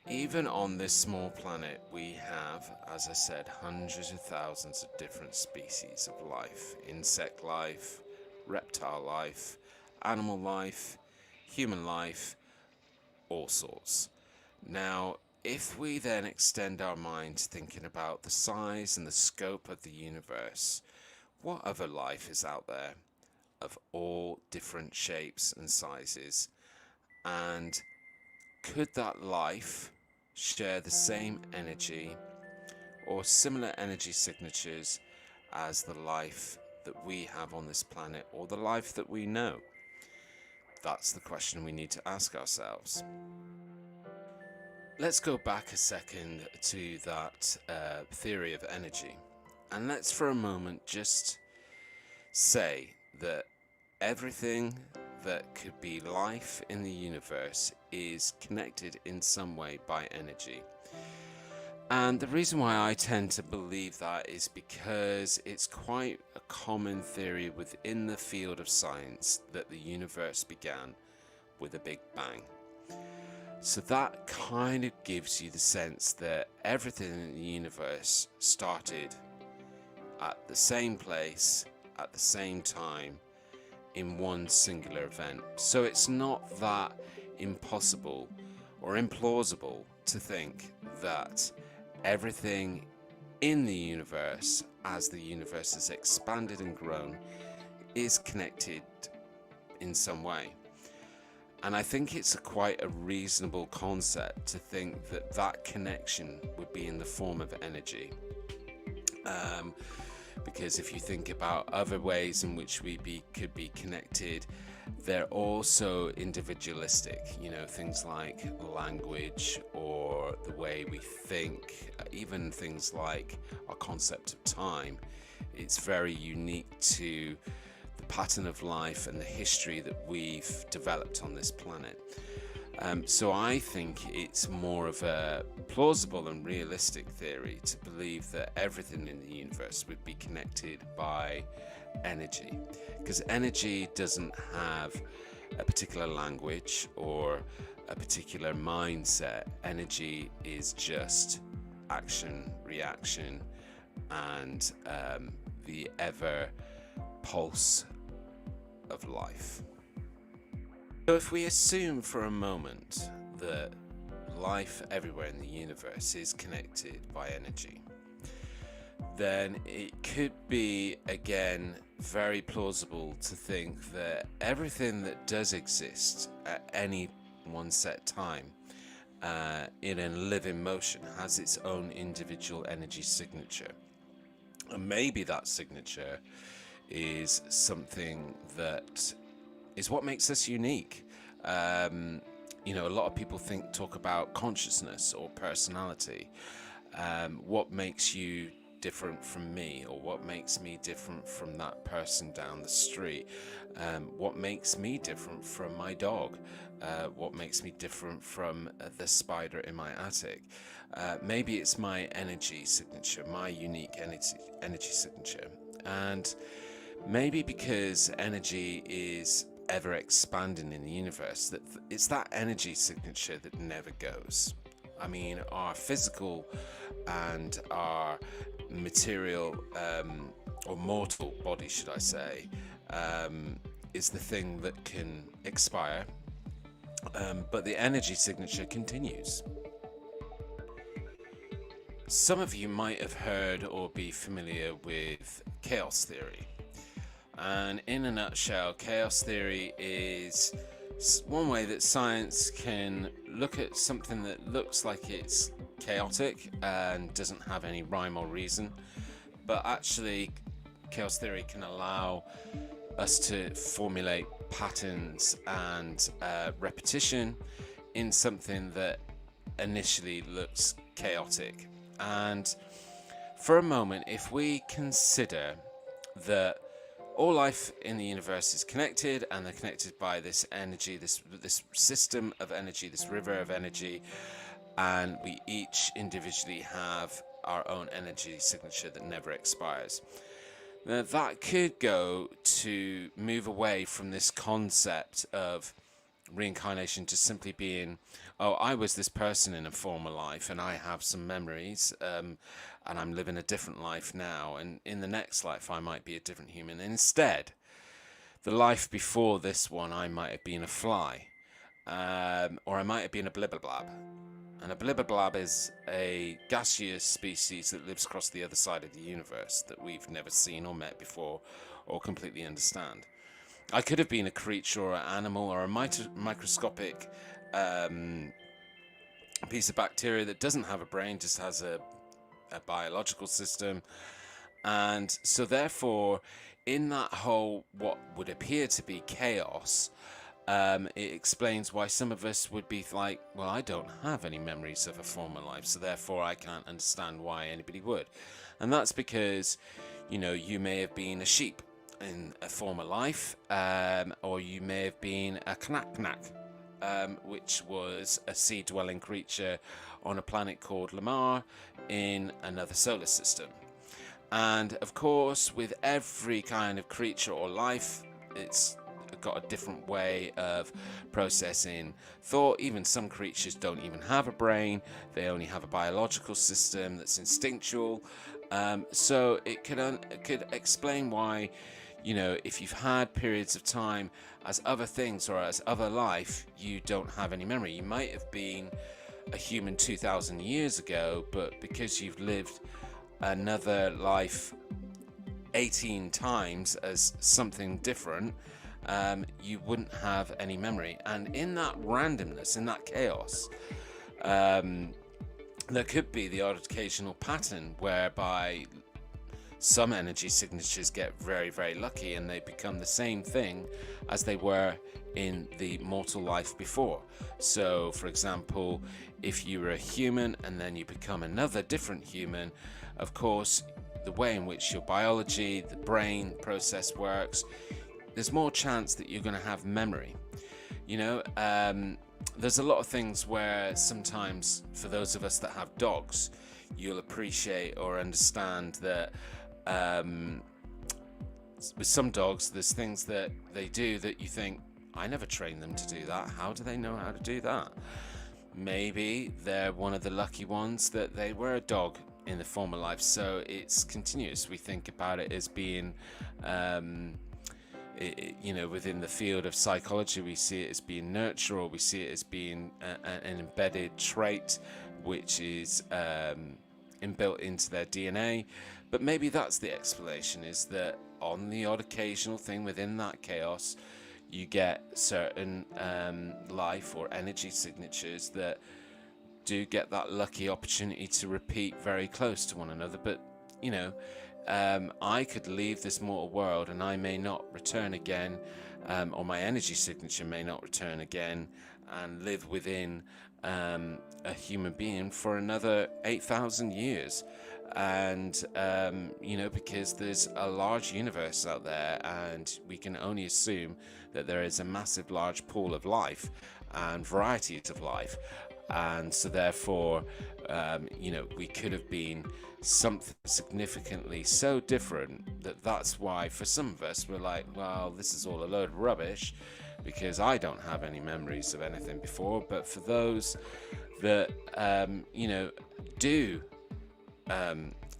Even on this small planet, we have, as I said, hundreds of thousands of different species of life: insect life, reptile life, animal life, human life, all sorts. Now, if we then extend our minds thinking about the size and the scope of the universe, what other life is out there of all different shapes and sizes? And could that life share the same energy or similar energy signatures as the life that we have on this planet, or the life that we know? That's the question we need to ask ourselves. Let's go back a second to that theory of energy, and let's for a moment just say that everything that could be life in the universe is connected in some way by energy. And the reason why I tend to believe that is because it's quite a common theory within the field of science that the universe began with a big bang. So that kind of gives you the sense that everything in the universe started at the same place, at the same time, in one singular event. So it's not that impossible or implausible to think that everything in the universe, as the universe has expanded and grown, is connected in some way. And I think it's quite a reasonable concept to think that that connection would be in the form of energy. Because if you think about other ways in which we could be connected, they're also individualistic. You know, things like language or the way we think, even things like our concept of time. It's very unique to the pattern of life and the history that we've developed on this planet. So I think it's more of a plausible and realistic theory to believe that everything in the universe would be connected by energy, because energy doesn't have a particular language or a particular mindset. Energy is just action, reaction, and the ever pulse of life. So if we assume for a moment that life everywhere in the universe is connected by energy, then it could be, again, very plausible to think that everything that does exist at any one set time in a living motion has its own individual energy signature. And maybe that signature is something that is what makes us unique. You know, a lot of people talk about consciousness or personality. What makes you different from me, or what makes me different from that person down the street? What makes me different from my dog? What makes me different from the spider in my attic? Maybe it's my energy signature, my unique energy signature. And maybe because energy is ever expanding in the universe, that it's that energy signature that never goes. I mean, our physical and our material or mortal body, should I say, is the thing that can expire, but the energy signature continues. Some of you might have heard or be familiar with chaos theory. And in a nutshell, chaos theory is one way that science can look at something that looks like it's chaotic and doesn't have any rhyme or reason, but actually chaos theory can allow us to formulate patterns and repetition in something that initially looks chaotic. And for a moment, if we consider that all life in the universe is connected, and they're connected by this energy, this system of energy, this river of energy, and we each individually have our own energy signature that never expires. Now, that could go to move away from this concept of reincarnation to simply being, oh, I was this person in a former life and I have some memories, and I'm living a different life now, and in the next life I might be a different human. And instead, the life before this one, I might have been a fly, or I might have been a blibberblab. And a blibberblab is a gaseous species that lives across the other side of the universe that we've never seen or met before or completely understand. I could have been a creature or an animal or a microscopic piece of bacteria that doesn't have a brain, just has a biological system. And so therefore, in that whole what would appear to be chaos, it explains why some of us would be like, well, I don't have any memories of a former life, so therefore I can't understand why anybody would. And that's because, you know, you may have been a sheep in a former life, or you may have been a knack, which was a sea-dwelling creature on a planet called Lamar in another solar system. And of course, with every kind of creature or life, it's got a different way of processing thought. Even some creatures don't even have a brain, they only have a biological system that's instinctual. So it could explain why, you know, if you've had periods of time as other things or as other life, you don't have any memory. You might have been a human 2,000 years ago, but because you've lived another life 18 times as something different, you wouldn't have any memory. And in that randomness, in that chaos, there could be the odd occasional pattern whereby some energy signatures get very, very lucky and they become the same thing as they were in the mortal life before. So, for example, if you were a human and then you become another different human, of course, the way in which your biology, the brain process works, there's more chance that you're going to have memory. You know, there's a lot of things where sometimes, for those of us that have dogs, you'll appreciate or understand that with some dogs, there's things that they do that you think, I never trained them to do that. How do they know how to do that? Maybe they're one of the lucky ones that they were a dog in the former life, so it's continuous. We think about it as being, you know, within the field of psychology, we see it as being nurture, or we see it as being an embedded trait, which is inbuilt into their DNA. But maybe that's the explanation, is that on the odd occasional thing within that chaos, you get certain life or energy signatures that do get that lucky opportunity to repeat very close to one another. But, you know, I could leave this mortal world and I may not return again, or my energy signature may not return again and live within a human being for another 8,000 years. And, you know, because there's a large universe out there, and we can only assume that there is a massive large pool of life and varieties of life. And so therefore, you know, we could have been something significantly so different that's why for some of us we're like, well, this is all a load of rubbish, because I don't have any memories of anything before. But for those that, you know, do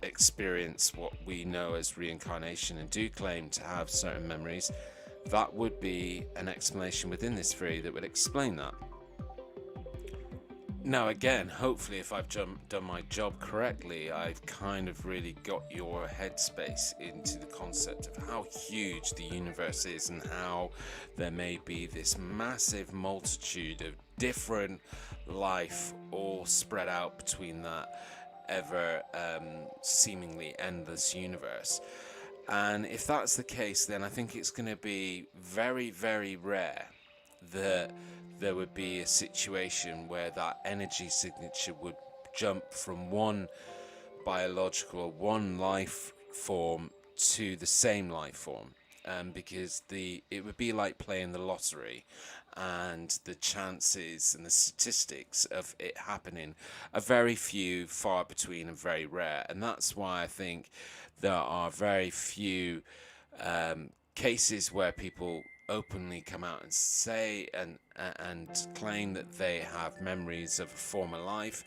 experience what we know as reincarnation and do claim to have certain memories, that would be an explanation within this theory that would explain that. Now again, hopefully if I've done my job correctly, I've kind of really got your headspace into the concept of how huge the universe is and how there may be this massive multitude of different life all spread out between that ever seemingly endless universe. And if that's the case, then I think it's going to be very, very rare that there would be a situation where that energy signature would jump from one biological, one life form to the same life form, because it would be like playing the lottery, and the chances and the statistics of it happening are very few, far between, and very rare. And that's why I think there are very few cases where people openly come out and say and claim that they have memories of a former life.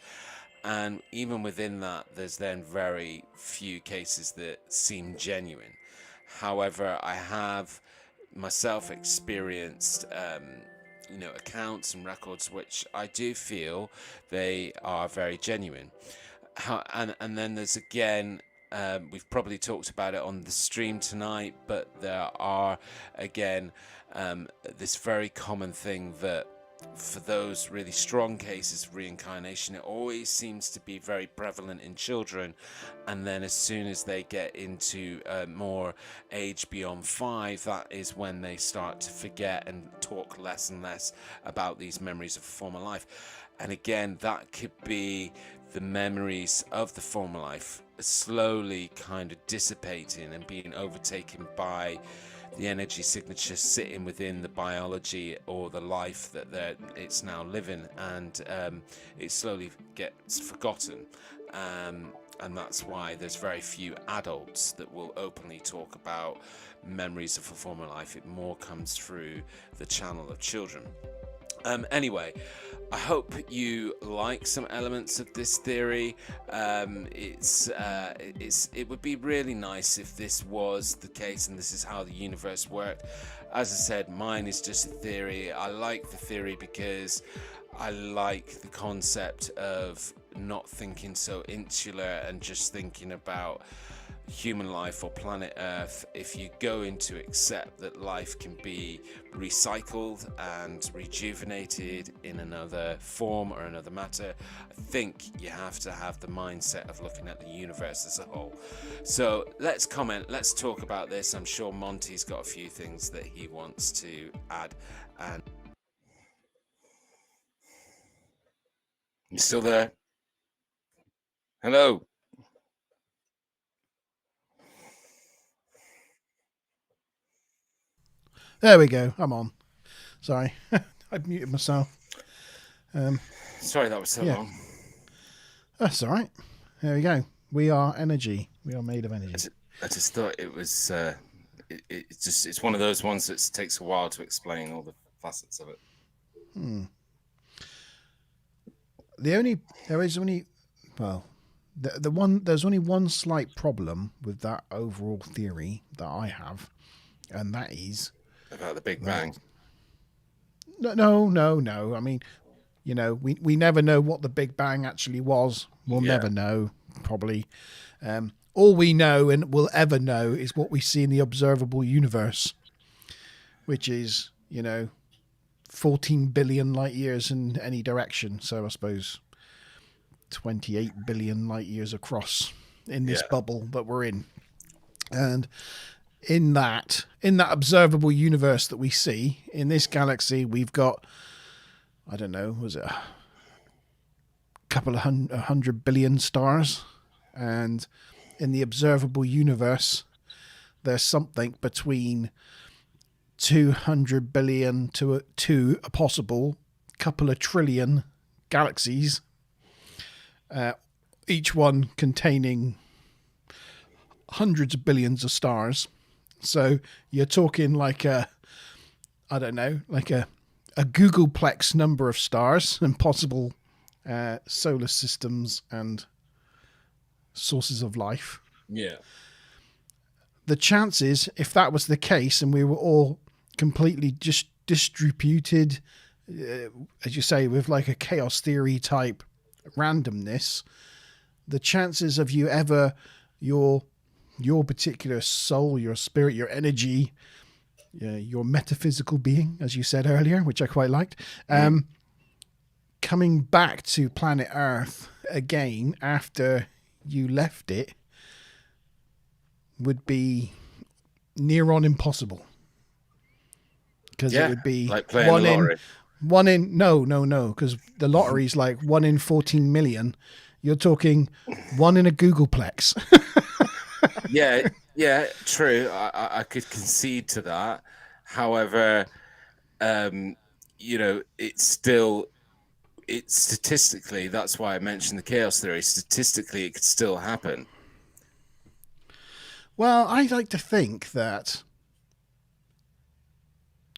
And even within that, there's then very few cases that seem genuine. However, I have myself experienced you know, accounts and records which I do feel they are very genuine. And then there's again, we've probably talked about it on the stream tonight, but there are again this very common thing that for those really strong cases of reincarnation, it always seems to be very prevalent in children, and then as soon as they get into more age beyond 5, that is when they start to forget and talk less and less about these memories of former life. And again, that could be the memories of the former life slowly kind of dissipating and being overtaken by the energy signature sitting within the biology or the life that it's now living, and it slowly gets forgotten. And that's why there's very few adults that will openly talk about memories of a former life. It more comes through the channel of children. Anyway, I hope you like some elements of this theory. It would be really nice if this was the case and this is how the universe worked. As I said, mine is just a theory. I like the theory because I like the concept of not thinking so insular and just thinking about human life or planet Earth. If you go into accept that life can be recycled and rejuvenated in another form or another matter, I think you have to have the mindset of looking at the universe as a whole. So let's comment, let's talk about this. I'm sure Monte's got a few things that he wants to add. And you still there? Hello. There we go. I'm on. Sorry, I'd muted myself. Sorry that was so long. That's all right. There we go. We are energy. We are made of energy. I just thought it was. It's one of those ones that takes a while to explain all the facets of it. There's only one slight problem with that overall theory that I have, and that is about the Big Bang. No. I mean, you know, we never know what the Big Bang actually was. We'll never know, probably. all we know and will ever know is what we see in the observable universe, which is, 14 billion light years in any direction. So I suppose 28 billion light years across in this bubble that we're in. And in that observable universe that we see in this galaxy, we've got, I don't know, was it a couple of 100 billion stars? And in the observable universe, there's something between 200 billion to a possible couple of trillion galaxies, each one containing hundreds of billions of stars. So you're talking like a Googleplex number of stars and possible solar systems and sources of life. Yeah. The chances, if that was the case and we were all completely just distributed, as you say, with like a chaos theory type randomness, the chances of you ever, your particular soul, your spirit, your energy, your metaphysical being, as you said earlier, which I quite liked, coming back to planet Earth again after you left it would be near on impossible. Because it would be like playing the lottery. Because the lottery's like 1 in 14 million. You're talking 1 in a Googleplex. Yeah, true. I could concede to that. However, it's statistically, that's why I mentioned the chaos theory. Statistically, it could still happen. Well, I like to think that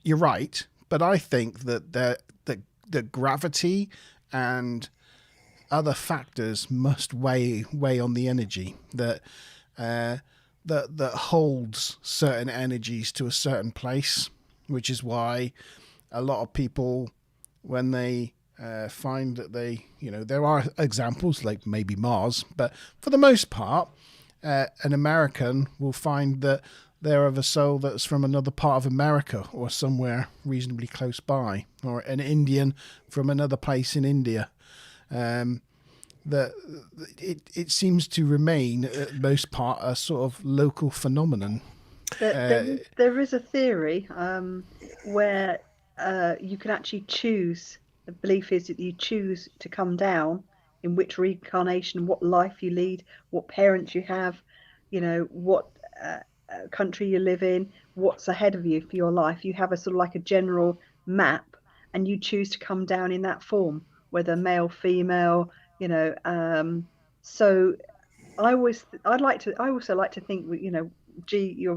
you're right, but I think that the gravity and other factors must weigh on the energy that holds certain energies to a certain place, which is why a lot of people, when they find that there are examples like maybe Mars, but for the most part, an American will find that they're of a soul that's from another part of America or somewhere reasonably close by, or an Indian from another place in India. That it seems to remain at most part a sort of local phenomenon. There is a theory where you can actually choose. The belief is that you choose to come down in which reincarnation, what life you lead, what parents you have, what country you live in, what's ahead of you for your life. You have a sort of like a general map, and you choose to come down in that form, whether male, female, so I also like to think, your G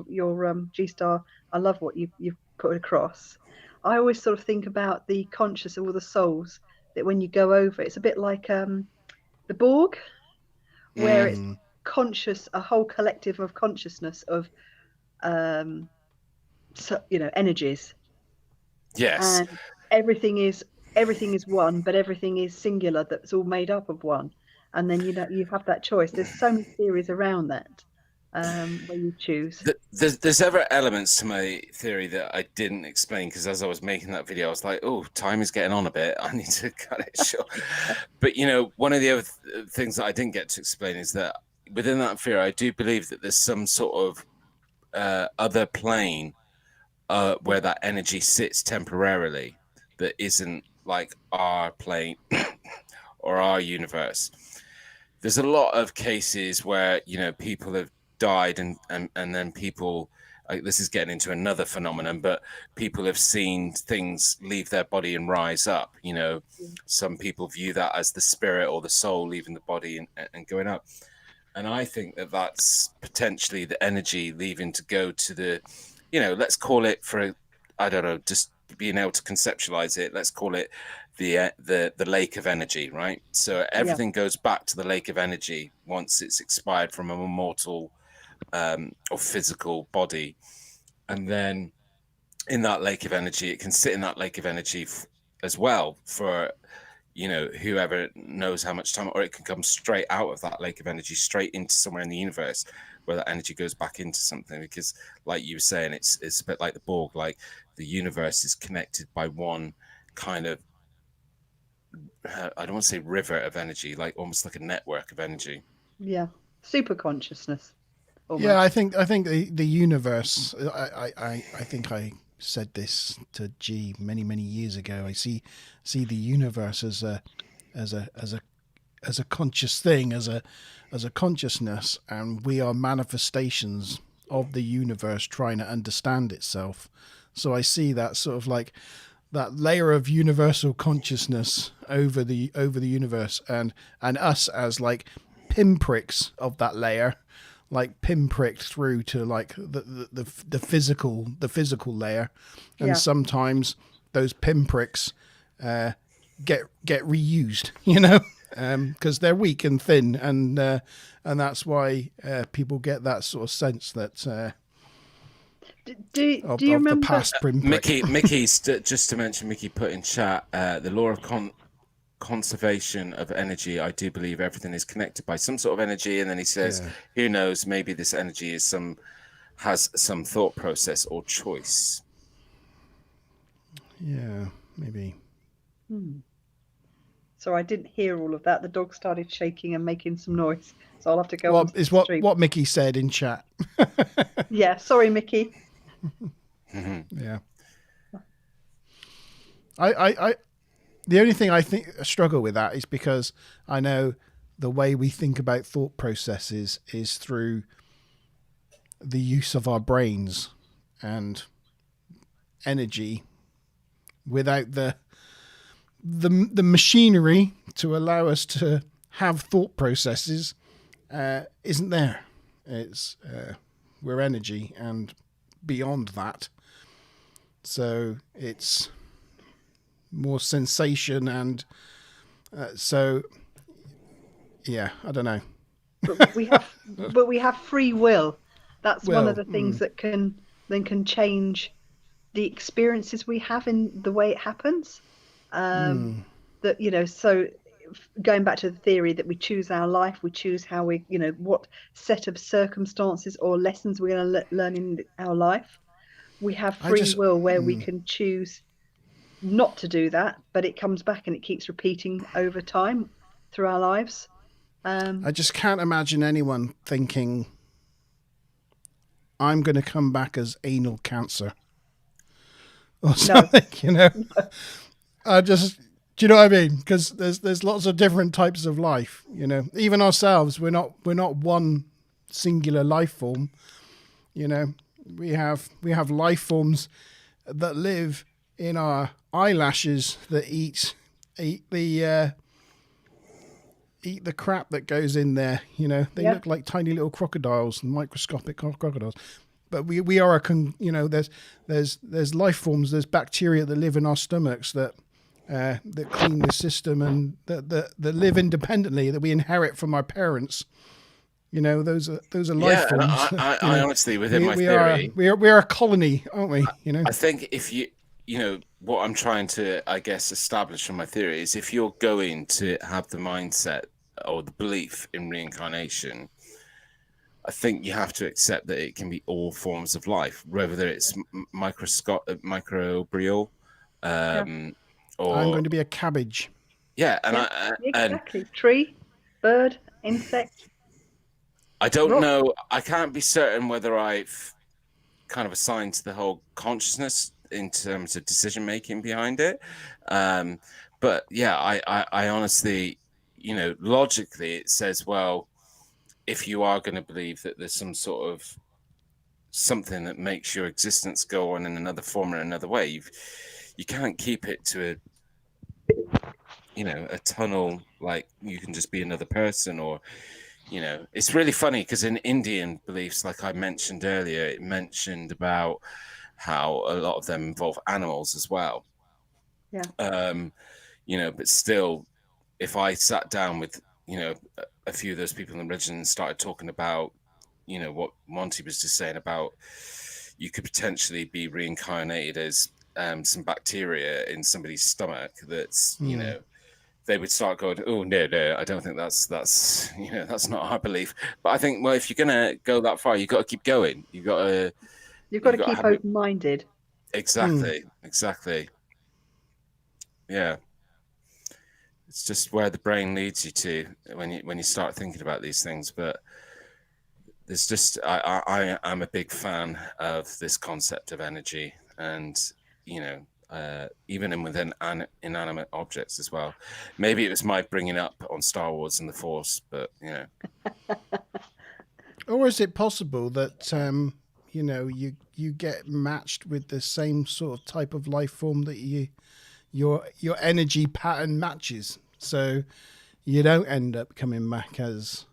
Star, I love what you've put across. I always sort of think about the conscious of all the souls, that when you go over, it's a bit like the Borg, where it's conscious, a whole collective of consciousness of energies. Yes. And everything is one, but everything is singular, that's all made up of one. And then you have that choice. There's so many theories around that, where you choose. There's other elements to my theory that I didn't explain, because as I was making that video, I was like, oh, time is getting on a bit. I need to cut it short. But, one of the other things that I didn't get to explain is that within that theory, I do believe that there's some sort of other plane where that energy sits temporarily that isn't like our plane or our universe. There's a lot of cases where, people have died and then people, like, this is getting into another phenomenon, but people have seen things leave their body and rise up. Some people view that as the spirit or the soul leaving the body and going up. And I think that that's potentially the energy leaving to go to the, let's call it, for, I don't know, just being able to conceptualize it, let's call it the lake of energy, right? So everything goes back to the lake of energy once it's expired from a mortal or physical body. And then in that lake of energy, it can sit in that lake of energy as well for, whoever knows how much time, or it can come straight out of that lake of energy, straight into somewhere in the universe where that energy goes back into something. Because, like you were saying, it's a bit like the Borg. Like the universe is connected by one kind of, I don't want to say river of energy, like almost like a network of energy. Yeah, super consciousness. Almost. Yeah, I think the universe. I think I said this to G many years ago. I see the universe as a conscious thing, as a consciousness, and we are manifestations of the universe trying to understand itself. So I see that sort of like that layer of universal consciousness over the universe, and us as like pinpricks of that layer, like pinpricked through to like the physical layer, and sometimes those pinpricks get reused, because they're weak and thin, and that's why people get that sort of sense that. Do you remember the past Mickey's just to mention, Mickey put in chat the law of conservation of energy. I do believe everything is connected by some sort of energy, and then he says, who knows, maybe this energy has some thought process or choice. Yeah, maybe. So I didn't hear all of that. The dog started shaking and making some noise, so I'll have to go. What Mickey said in chat. Yeah, sorry, Mickey. Yeah. I the only thing I struggle with that is because I know the way we think about thought processes is through the use of our brains and energy, without the machinery to allow us to have thought processes isn't there. It's we're energy and beyond that, so it's more sensation, and so yeah, I don't know. But we have free will. That's one of the things that can change the experiences we have in the way it happens. That so going back to the theory that we choose our life, we choose how we, what set of circumstances or lessons we're going to learn in our life. We have free will where we can choose not to do that, but it comes back and it keeps repeating over time through our lives. I just can't imagine anyone thinking, I'm going to come back as anal cancer or something, No. Do you know what I mean? Because there's lots of different types of life, even ourselves, we're not one singular life form. We have life forms that live in our eyelashes, that eat the crap that goes in there. They look like tiny little crocodiles, microscopic crocodiles. But we are there's life forms, there's bacteria that live in our stomachs that clean the system, and that live independently, that we inherit from our parents. Those are life forms. I honestly, within my theory, we are a colony, aren't we? I think if what I'm trying to, I guess, establish from my theory is, if you're going to have the mindset or the belief in reincarnation, I think you have to accept that it can be all forms of life, whether it's microbial, or I'm going to be a cabbage. Yeah, exactly. Tree, bird, insect. I don't know. I can't be certain whether I've kind of assigned the whole consciousness in terms of decision making behind it. But yeah, I honestly, logically, it says, well, if you are going to believe that there's some sort of something that makes your existence go on in another form or another way, you can't keep it to a tunnel, like you can just be another person. Or it's really funny because in Indian beliefs, like I mentioned earlier, it mentioned about how a lot of them involve animals as well. But still, if I sat down with a few of those people in the religion and started talking about what Monte was just saying about, you could potentially be reincarnated as some bacteria in somebody's stomach that's they would start going, oh, no, I don't think that's not our belief. But I think, well, if you're going to go that far, you've got to keep going. You've got to keep open-minded. Exactly. Yeah. It's just where the brain leads you to when you start thinking about these things. But there's just, I'm a big fan of this concept of energy, and, even within inanimate objects as well. Maybe it was my bringing up on Star Wars and the Force, but, Or is it possible that, you get matched with the same sort of type of life form that your energy pattern matches, so you don't end up coming back as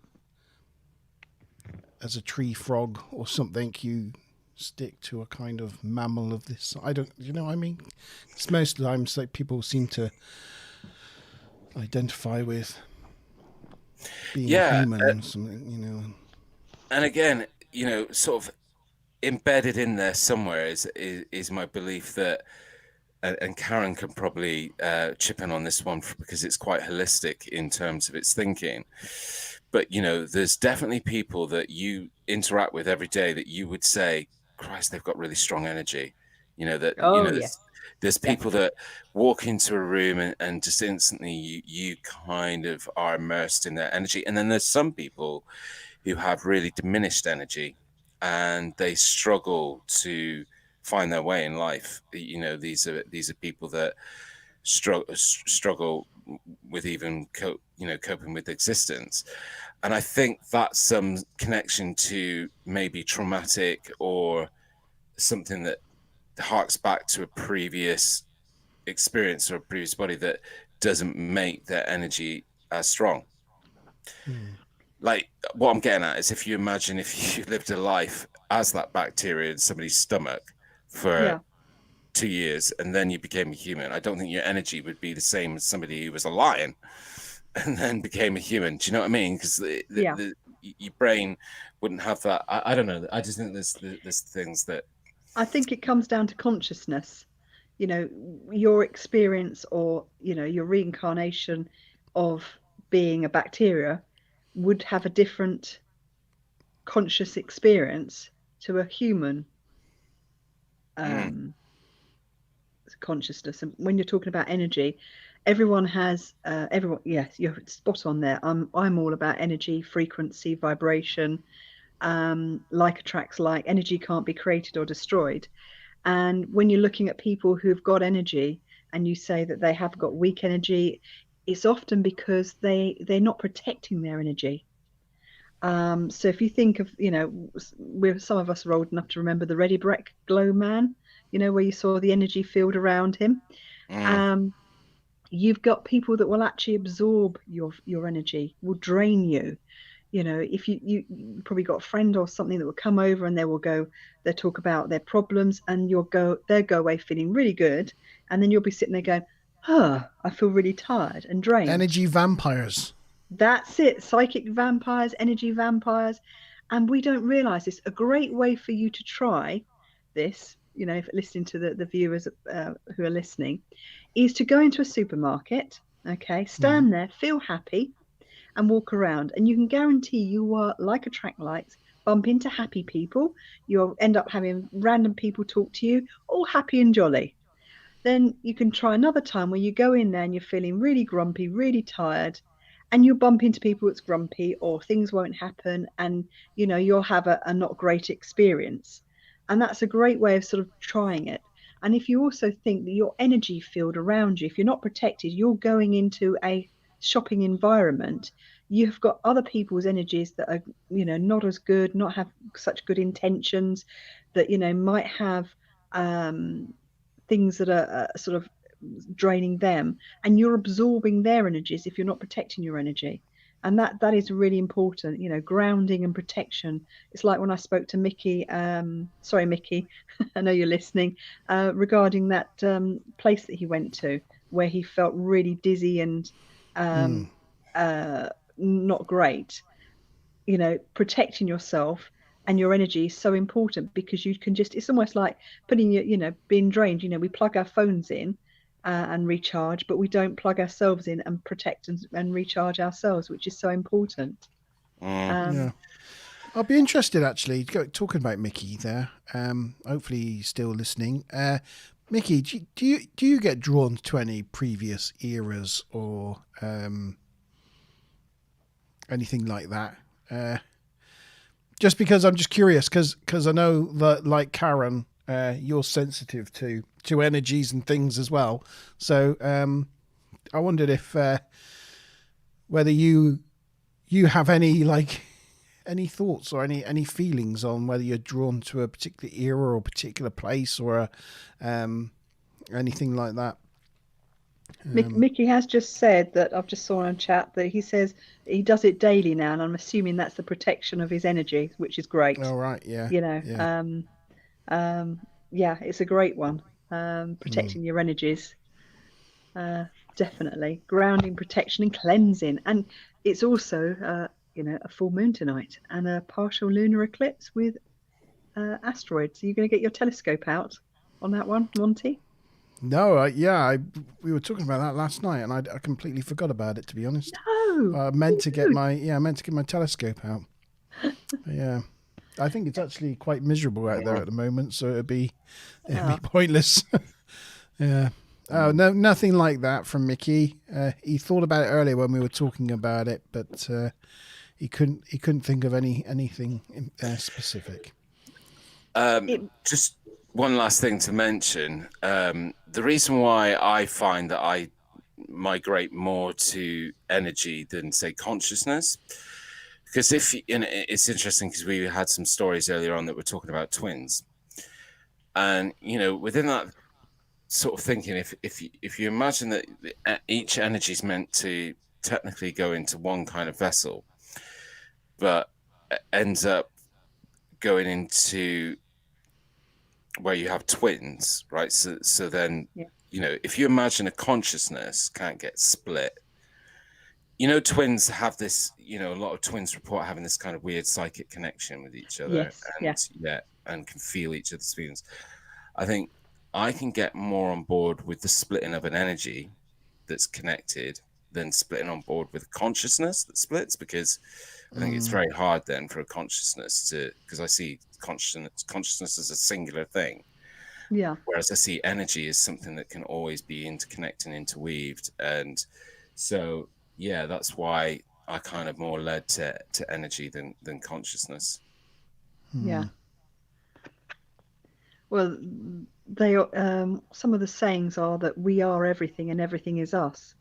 a tree frog or something. You stick to a kind of mammal of this. I don't, what I mean? It's most of the time, like, people seem to identify with being human or something, And again, sort of embedded in there somewhere is my belief that, and Karen can probably chip in on this one because it's quite holistic in terms of its thinking. But, there's definitely people that you interact with every day that you would say, Christ, they've got really strong energy. There's people that walk into a room and just instantly you kind of are immersed in their energy. And then there's some people who have really diminished energy and they struggle to find their way in life. These are people that struggle with even coping with existence. And I think that's some connection to maybe traumatic or something that harks back to a previous experience or a previous body that doesn't make their energy as strong. Like, what I'm getting at is, if you imagine if you lived a life as that bacteria in somebody's stomach for 2 years and then you became a human, I don't think your energy would be the same as somebody who was a lion and then became a human. Do you know what I mean? Because your brain wouldn't have that. I don't know. I just think there's things that, I think it comes down to consciousness. Your experience or your reincarnation of being a bacteria would have a different conscious experience to a human consciousness. And when you're talking about energy, everyone has yes, you're spot on there. I'm all about energy, frequency, vibration. Like attracts like. Energy can't be created or destroyed. And when you're looking at people who've got energy and you say that they have got weak energy, it's often because they're not protecting their energy. So if you think of, some of us are old enough to remember the Ready Brek Glow Man, where you saw the energy field around him. You've got people that will actually absorb your energy, will drain you. If you probably got a friend or something that will come over and they'll talk about their problems, and they'll go away feeling really good, and then you'll be sitting there going, I feel really tired and drained. Energy vampires. That's it. Psychic vampires, energy vampires. And we don't realize this. A great way for you to try this, if listening to the viewers who are listening, is to go into a supermarket, stand there, feel happy, and walk around. And you can guarantee you are like attract likes, bump into happy people. You'll end up having random people talk to you, all happy and jolly. Then you can try another time where you go in there and you're feeling really grumpy, really tired, and you'll bump into people that's grumpy, or things won't happen, and you'll have a not great experience. And that's a great way of sort of trying it. And if you also think that your energy field around you, if you're not protected, you're going into a shopping environment, you've got other people's energies that are not as good, not have such good intentions, that might have things that are sort of draining them, and you're absorbing their energies if you're not protecting your energy. And that is really important, grounding and protection. It's like when I spoke to Mickey, sorry Mickey, I know you're listening, regarding that place that he went to where he felt really dizzy and not great. Protecting yourself and your energy is so important, because you can just, it's almost like putting your, being drained. We plug our phones in and recharge, but we don't plug ourselves in and protect and recharge ourselves, which is so important. Yeah. I'll be interested, actually, talking about Mickey there. Hopefully he's still listening. Mickey, do you get drawn to any previous eras or anything like that? Just because I'm just curious, because I know that, like Karen, you're sensitive to energies and things as well. So I wondered if whether you have any thoughts or any feelings on whether you're drawn to a particular era or particular place or anything like that. Mickey has just said that, I've just saw on chat that he says he does it daily now, and I'm assuming that's the protection of his energy, which is great. Oh, right, yeah. Yeah, it's a great one. Protecting your energies, definitely grounding, protection, and cleansing. And it's also a full moon tonight and a partial lunar eclipse with asteroids. Are you going to get your telescope out on that one, Monte? No, we were talking about that last night, and I completely forgot about it, to be honest. No, I meant to get my telescope out. Yeah, I think it's actually quite miserable out there at the moment, so it'd be pointless. Yeah. Oh, no, nothing like that from Mickey. He thought about it earlier when we were talking about it, but he couldn't think of anything specific. Just one last thing to mention. The reason why I find that I migrate more to energy than, say, consciousness, because it's interesting because we had some stories earlier on that were talking about twins, and within that sort of thinking, if you imagine that each energy is meant to technically go into one kind of vessel, but ends up going into where you have twins, right? So then, if you imagine a consciousness can't get split, twins have this, a lot of twins report having this kind of weird psychic connection with each other, and can feel each other's feelings. I think I can get more on board with the splitting of an energy that's connected than splitting on board with consciousness that splits, because I think it's very hard then for a consciousness because I see consciousness as a singular thing. Yeah. Whereas I see energy as something that can always be interconnected and interweaved. And so, that's why I kind of more led to energy than consciousness. Yeah. Well, they some of the sayings are that we are everything and everything is us.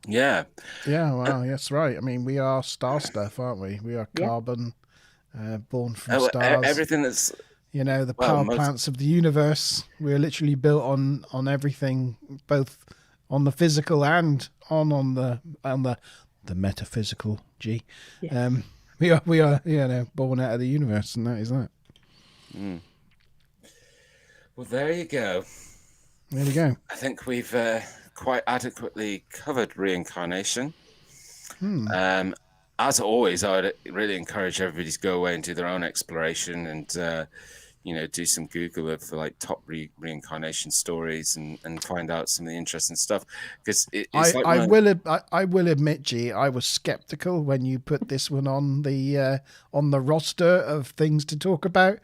Yeah. Yeah, well, that's right. I mean, we are star stuff, aren't we? We are carbon, born from stars. Everything that's... the power plants of the universe. We're literally built on everything, both on the physical and on the metaphysical. Yes. We are born out of the universe, and that is that. Mm. Well, there you go. There we go. I think we've quite adequately covered reincarnation. As always, I would really encourage everybody to go away and do their own exploration and do some Google of top reincarnation stories and find out some of the interesting stuff. Because I will admit, G, I was skeptical when you put this one on the roster of things to talk about.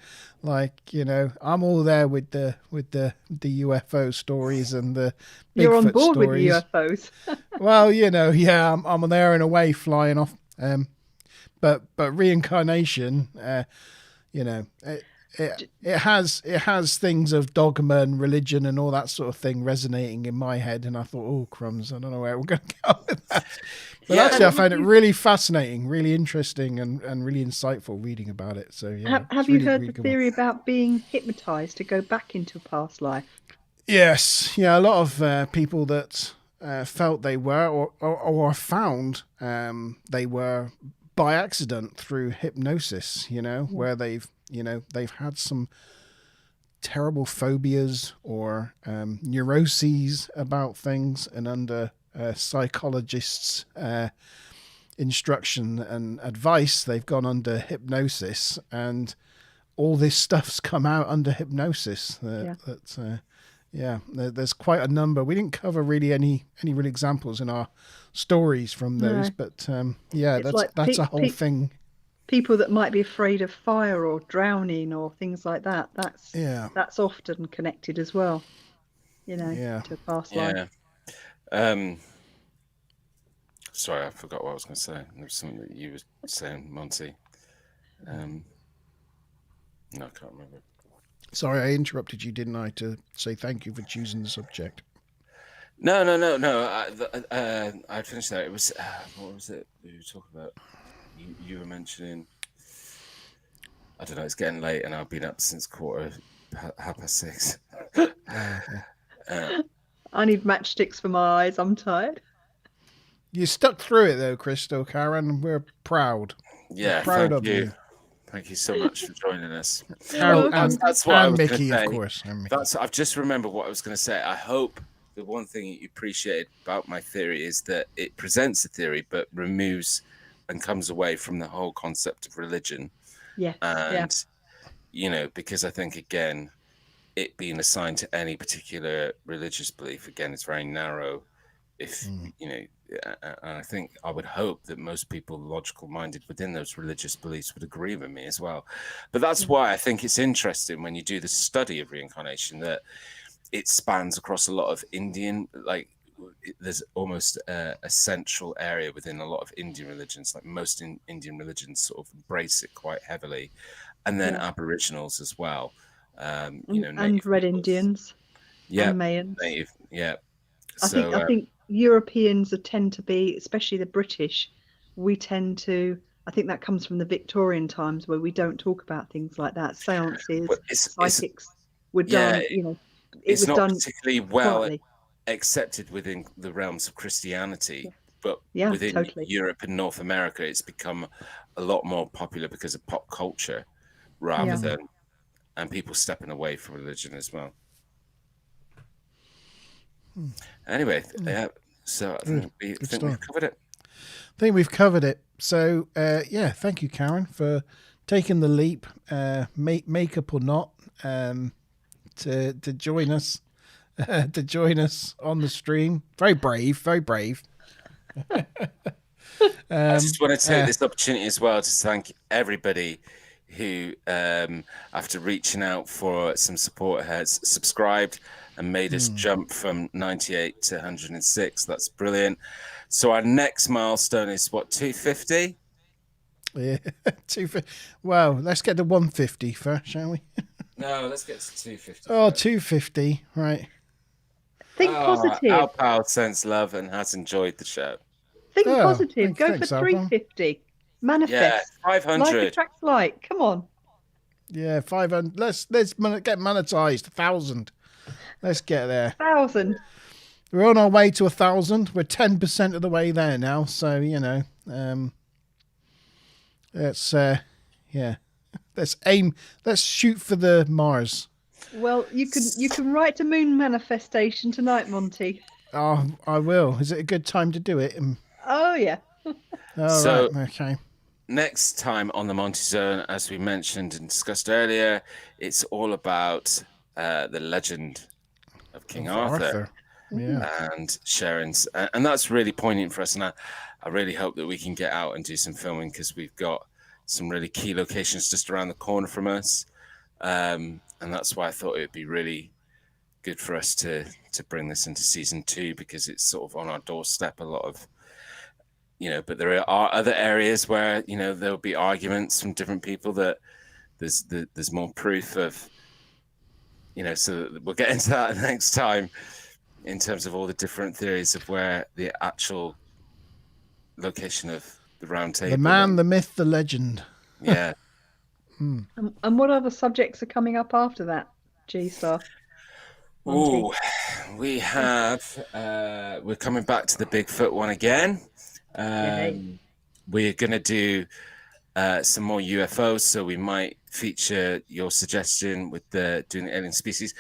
I'm all there with the UFO stories and the Bigfoot You're on board stories. with UFOs. Well, I'm there in a way, flying off. But reincarnation, it has things of dogma and religion and all that sort of thing resonating in my head, and I thought, oh crumbs, I don't know where we're going to go with that. But actually, I found it really fascinating, really interesting, and really insightful reading about it. So have you heard the theory about being hypnotized to go back into a past life? Yes, a lot of people that felt they were or found they were by accident through hypnosis, where they've had some terrible phobias or neuroses about things, and under psychologists' instruction and advice, they've gone under hypnosis, and all this stuff's come out under hypnosis. Yeah, there's quite a number. We didn't cover really any real examples in our stories from those, but yeah, that's a whole thing. People that might be afraid of fire or drowning or things like that. That's often connected as well, to a past life. Sorry, I forgot what I was going to say. There was something that you were saying, Monte. No, I can't remember. Sorry, I interrupted you, didn't I, to say thank you for choosing the subject? No. I finished that. It was what was it you were talking about? You were mentioning. I don't know. It's getting late, and I've been up since 6:30. I need matchsticks for my eyes. I'm tired. You stuck through it though, Crystal, Karen. We're proud. Yeah, proud of you. Thank you so much for joining us. That's what I was Mickey, of course. I've just remembered what I was going to say. I hope the one thing you appreciate about my theory is that it presents a theory, but removes and comes away from the whole concept of religion. Yeah. And, because I think, again, it being assigned to any particular religious belief, again, it's very narrow. And I would hope that most people logical-minded within those religious beliefs would agree with me as well. But that's why I think it's interesting when you do the study of reincarnation that it spans across a lot of Indian, there's almost a central area within a lot of Indian religions, like most Indian religions sort of embrace it quite heavily, and then Aboriginals as well. And Red peoples. Indians, and Mayans. Native, I think Europeans tend to be, especially the British, we tend to. I think that comes from the Victorian times where we don't talk about things like that. Seances, psychics were done. It's not done particularly well quietly accepted within the realms of Christianity, but within Europe and North America, it's become a lot more popular because of pop culture, rather than and people stepping away from religion as well. Anyway, so I think we've covered it. I think we've covered it. So, thank you, Karen, for taking the leap, makeup or not, to join us, on the stream. Very brave, very brave. I just want to take this opportunity as well to thank everybody who, after reaching out for some support, has subscribed and made us jump from 98 to 106. That's brilliant. So our next milestone is what, 250? Yeah, 250. Well, let's get to 150 first, shall we? No, let's get to 250. Oh, 250, right. Think positive. Our pal sends love and has enjoyed the show. Think positive. Go for 350. Manifest. Yeah, 500. Like attracts like. Come on. Yeah, 500. Let's get monetized. 1,000. Let's get there. 1,000. We're on our way to 1,000. We're 10% of the way there now. So, let's aim. Let's shoot for the Mars. Well, you can write a moon manifestation tonight, Monty. Oh, I will. Is it a good time to do it? Oh, yeah. Right. Okay. Next time on the Monte Zone, as we mentioned and discussed earlier, it's all about the legend of King Arthur. Yeah. And Sharon's, and that's really poignant for us. And I really hope that we can get out and do some filming because we've got some really key locations just around the corner from us. And that's why I thought it would be really good for us to bring this into season 2 because it's sort of on our doorstep. A lot of, but there are other areas where, there'll be arguments from different people that there's more proof of, so we'll get into that next time in terms of all the different theories of where the actual location of the round table. The man, the myth, the legend. Yeah. And what other subjects are coming up after that, G-Star? Oh, we have, we're coming back to the Bigfoot one again. We're going to do some more UFOs, so we might feature your suggestion with doing the alien species.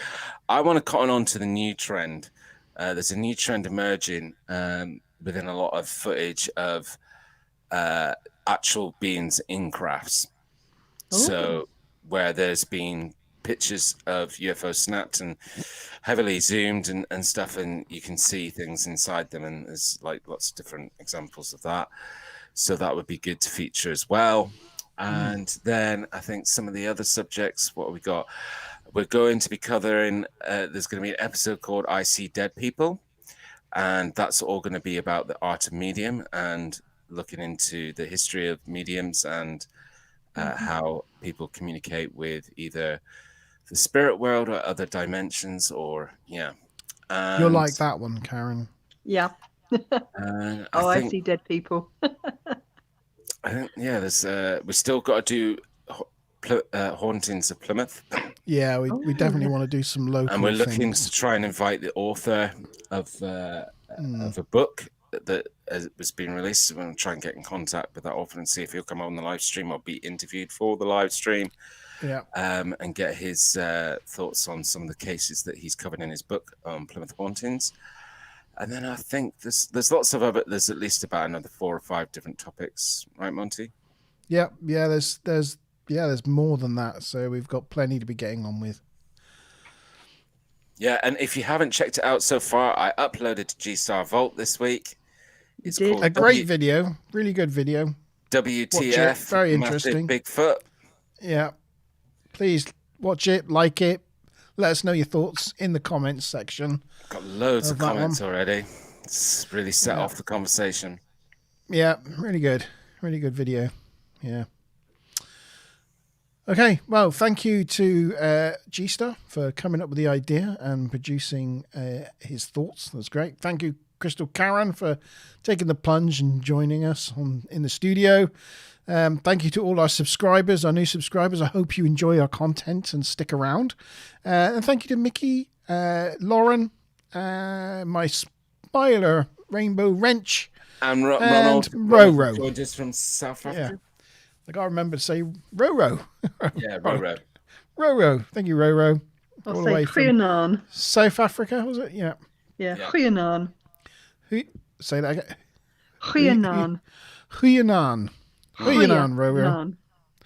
I want to cotton on to the new trend. There's a new trend emerging within a lot of footage of actual beings in crafts. Ooh. So where there's been pictures of UFOs snapped and heavily zoomed and stuff, and you can see things inside them, and there's like lots of different examples of that. So that would be good to feature as well. And then I think some of the other subjects, what have we got? We're going to be covering, there's going to be an episode called I See Dead People, and that's all going to be about the art of medium and looking into the history of mediums and how people communicate with either the spirit world or other dimensions, or And, you'll like that one, Karen. Yeah. I see dead people. I think there's we still got to do hauntings of Plymouth. Yeah, we definitely want to do some local. And we're looking things. to try and invite the author of a book that was being released. So we're going to try and get in contact with that author and see if he'll come on the live stream or be interviewed for the live stream. Yeah. And get his thoughts on some of the cases that he's covered in his book on Plymouth hauntings. And then I think there's lots of other. There's at least about another 4 or 5 different topics, right, Monty? Yeah. There's more than that. So we've got plenty to be getting on with. Yeah, and if you haven't checked it out so far, I uploaded to G-Star Vault this week. It's called a great video, really good video. WTF? Very interesting. Bigfoot. Yeah, please watch it, like it. Let us know your thoughts in the comments section. Got loads of comments already. It's really set off the conversation. Yeah, really good video. Yeah. Okay, well, thank you to G-Star for coming up with the idea and producing his thoughts. That's great. Thank you, Crystal Karen, for taking the plunge and joining us in the studio. Thank you to all our subscribers, our new subscribers. I hope you enjoy our content and stick around. And thank you to Mickey, Lauren, my Spyler, Rainbow Wrench, and Ronald Roro. Joined us from South Africa. Yeah. I got to remember to say Roro. Yeah, Roro. Roro. Thank you, Roro. I'll say Goeienaand. South Africa, was it? Yeah. Yeah, Goeienaand. Say that again. Goeienaand. Goeienaand. Goeienaand, Roro.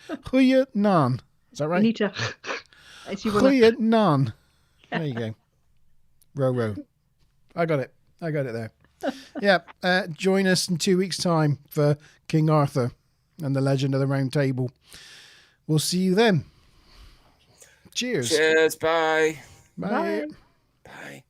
Goeienaand. Is that right? You need to... Goeienaand. There you go. Roro. I got it there. Yeah. Join us in 2 weeks' time for King Arthur and the Legend of the Round Table. We'll see you then. Cheers. Cheers. Bye. Bye. Bye.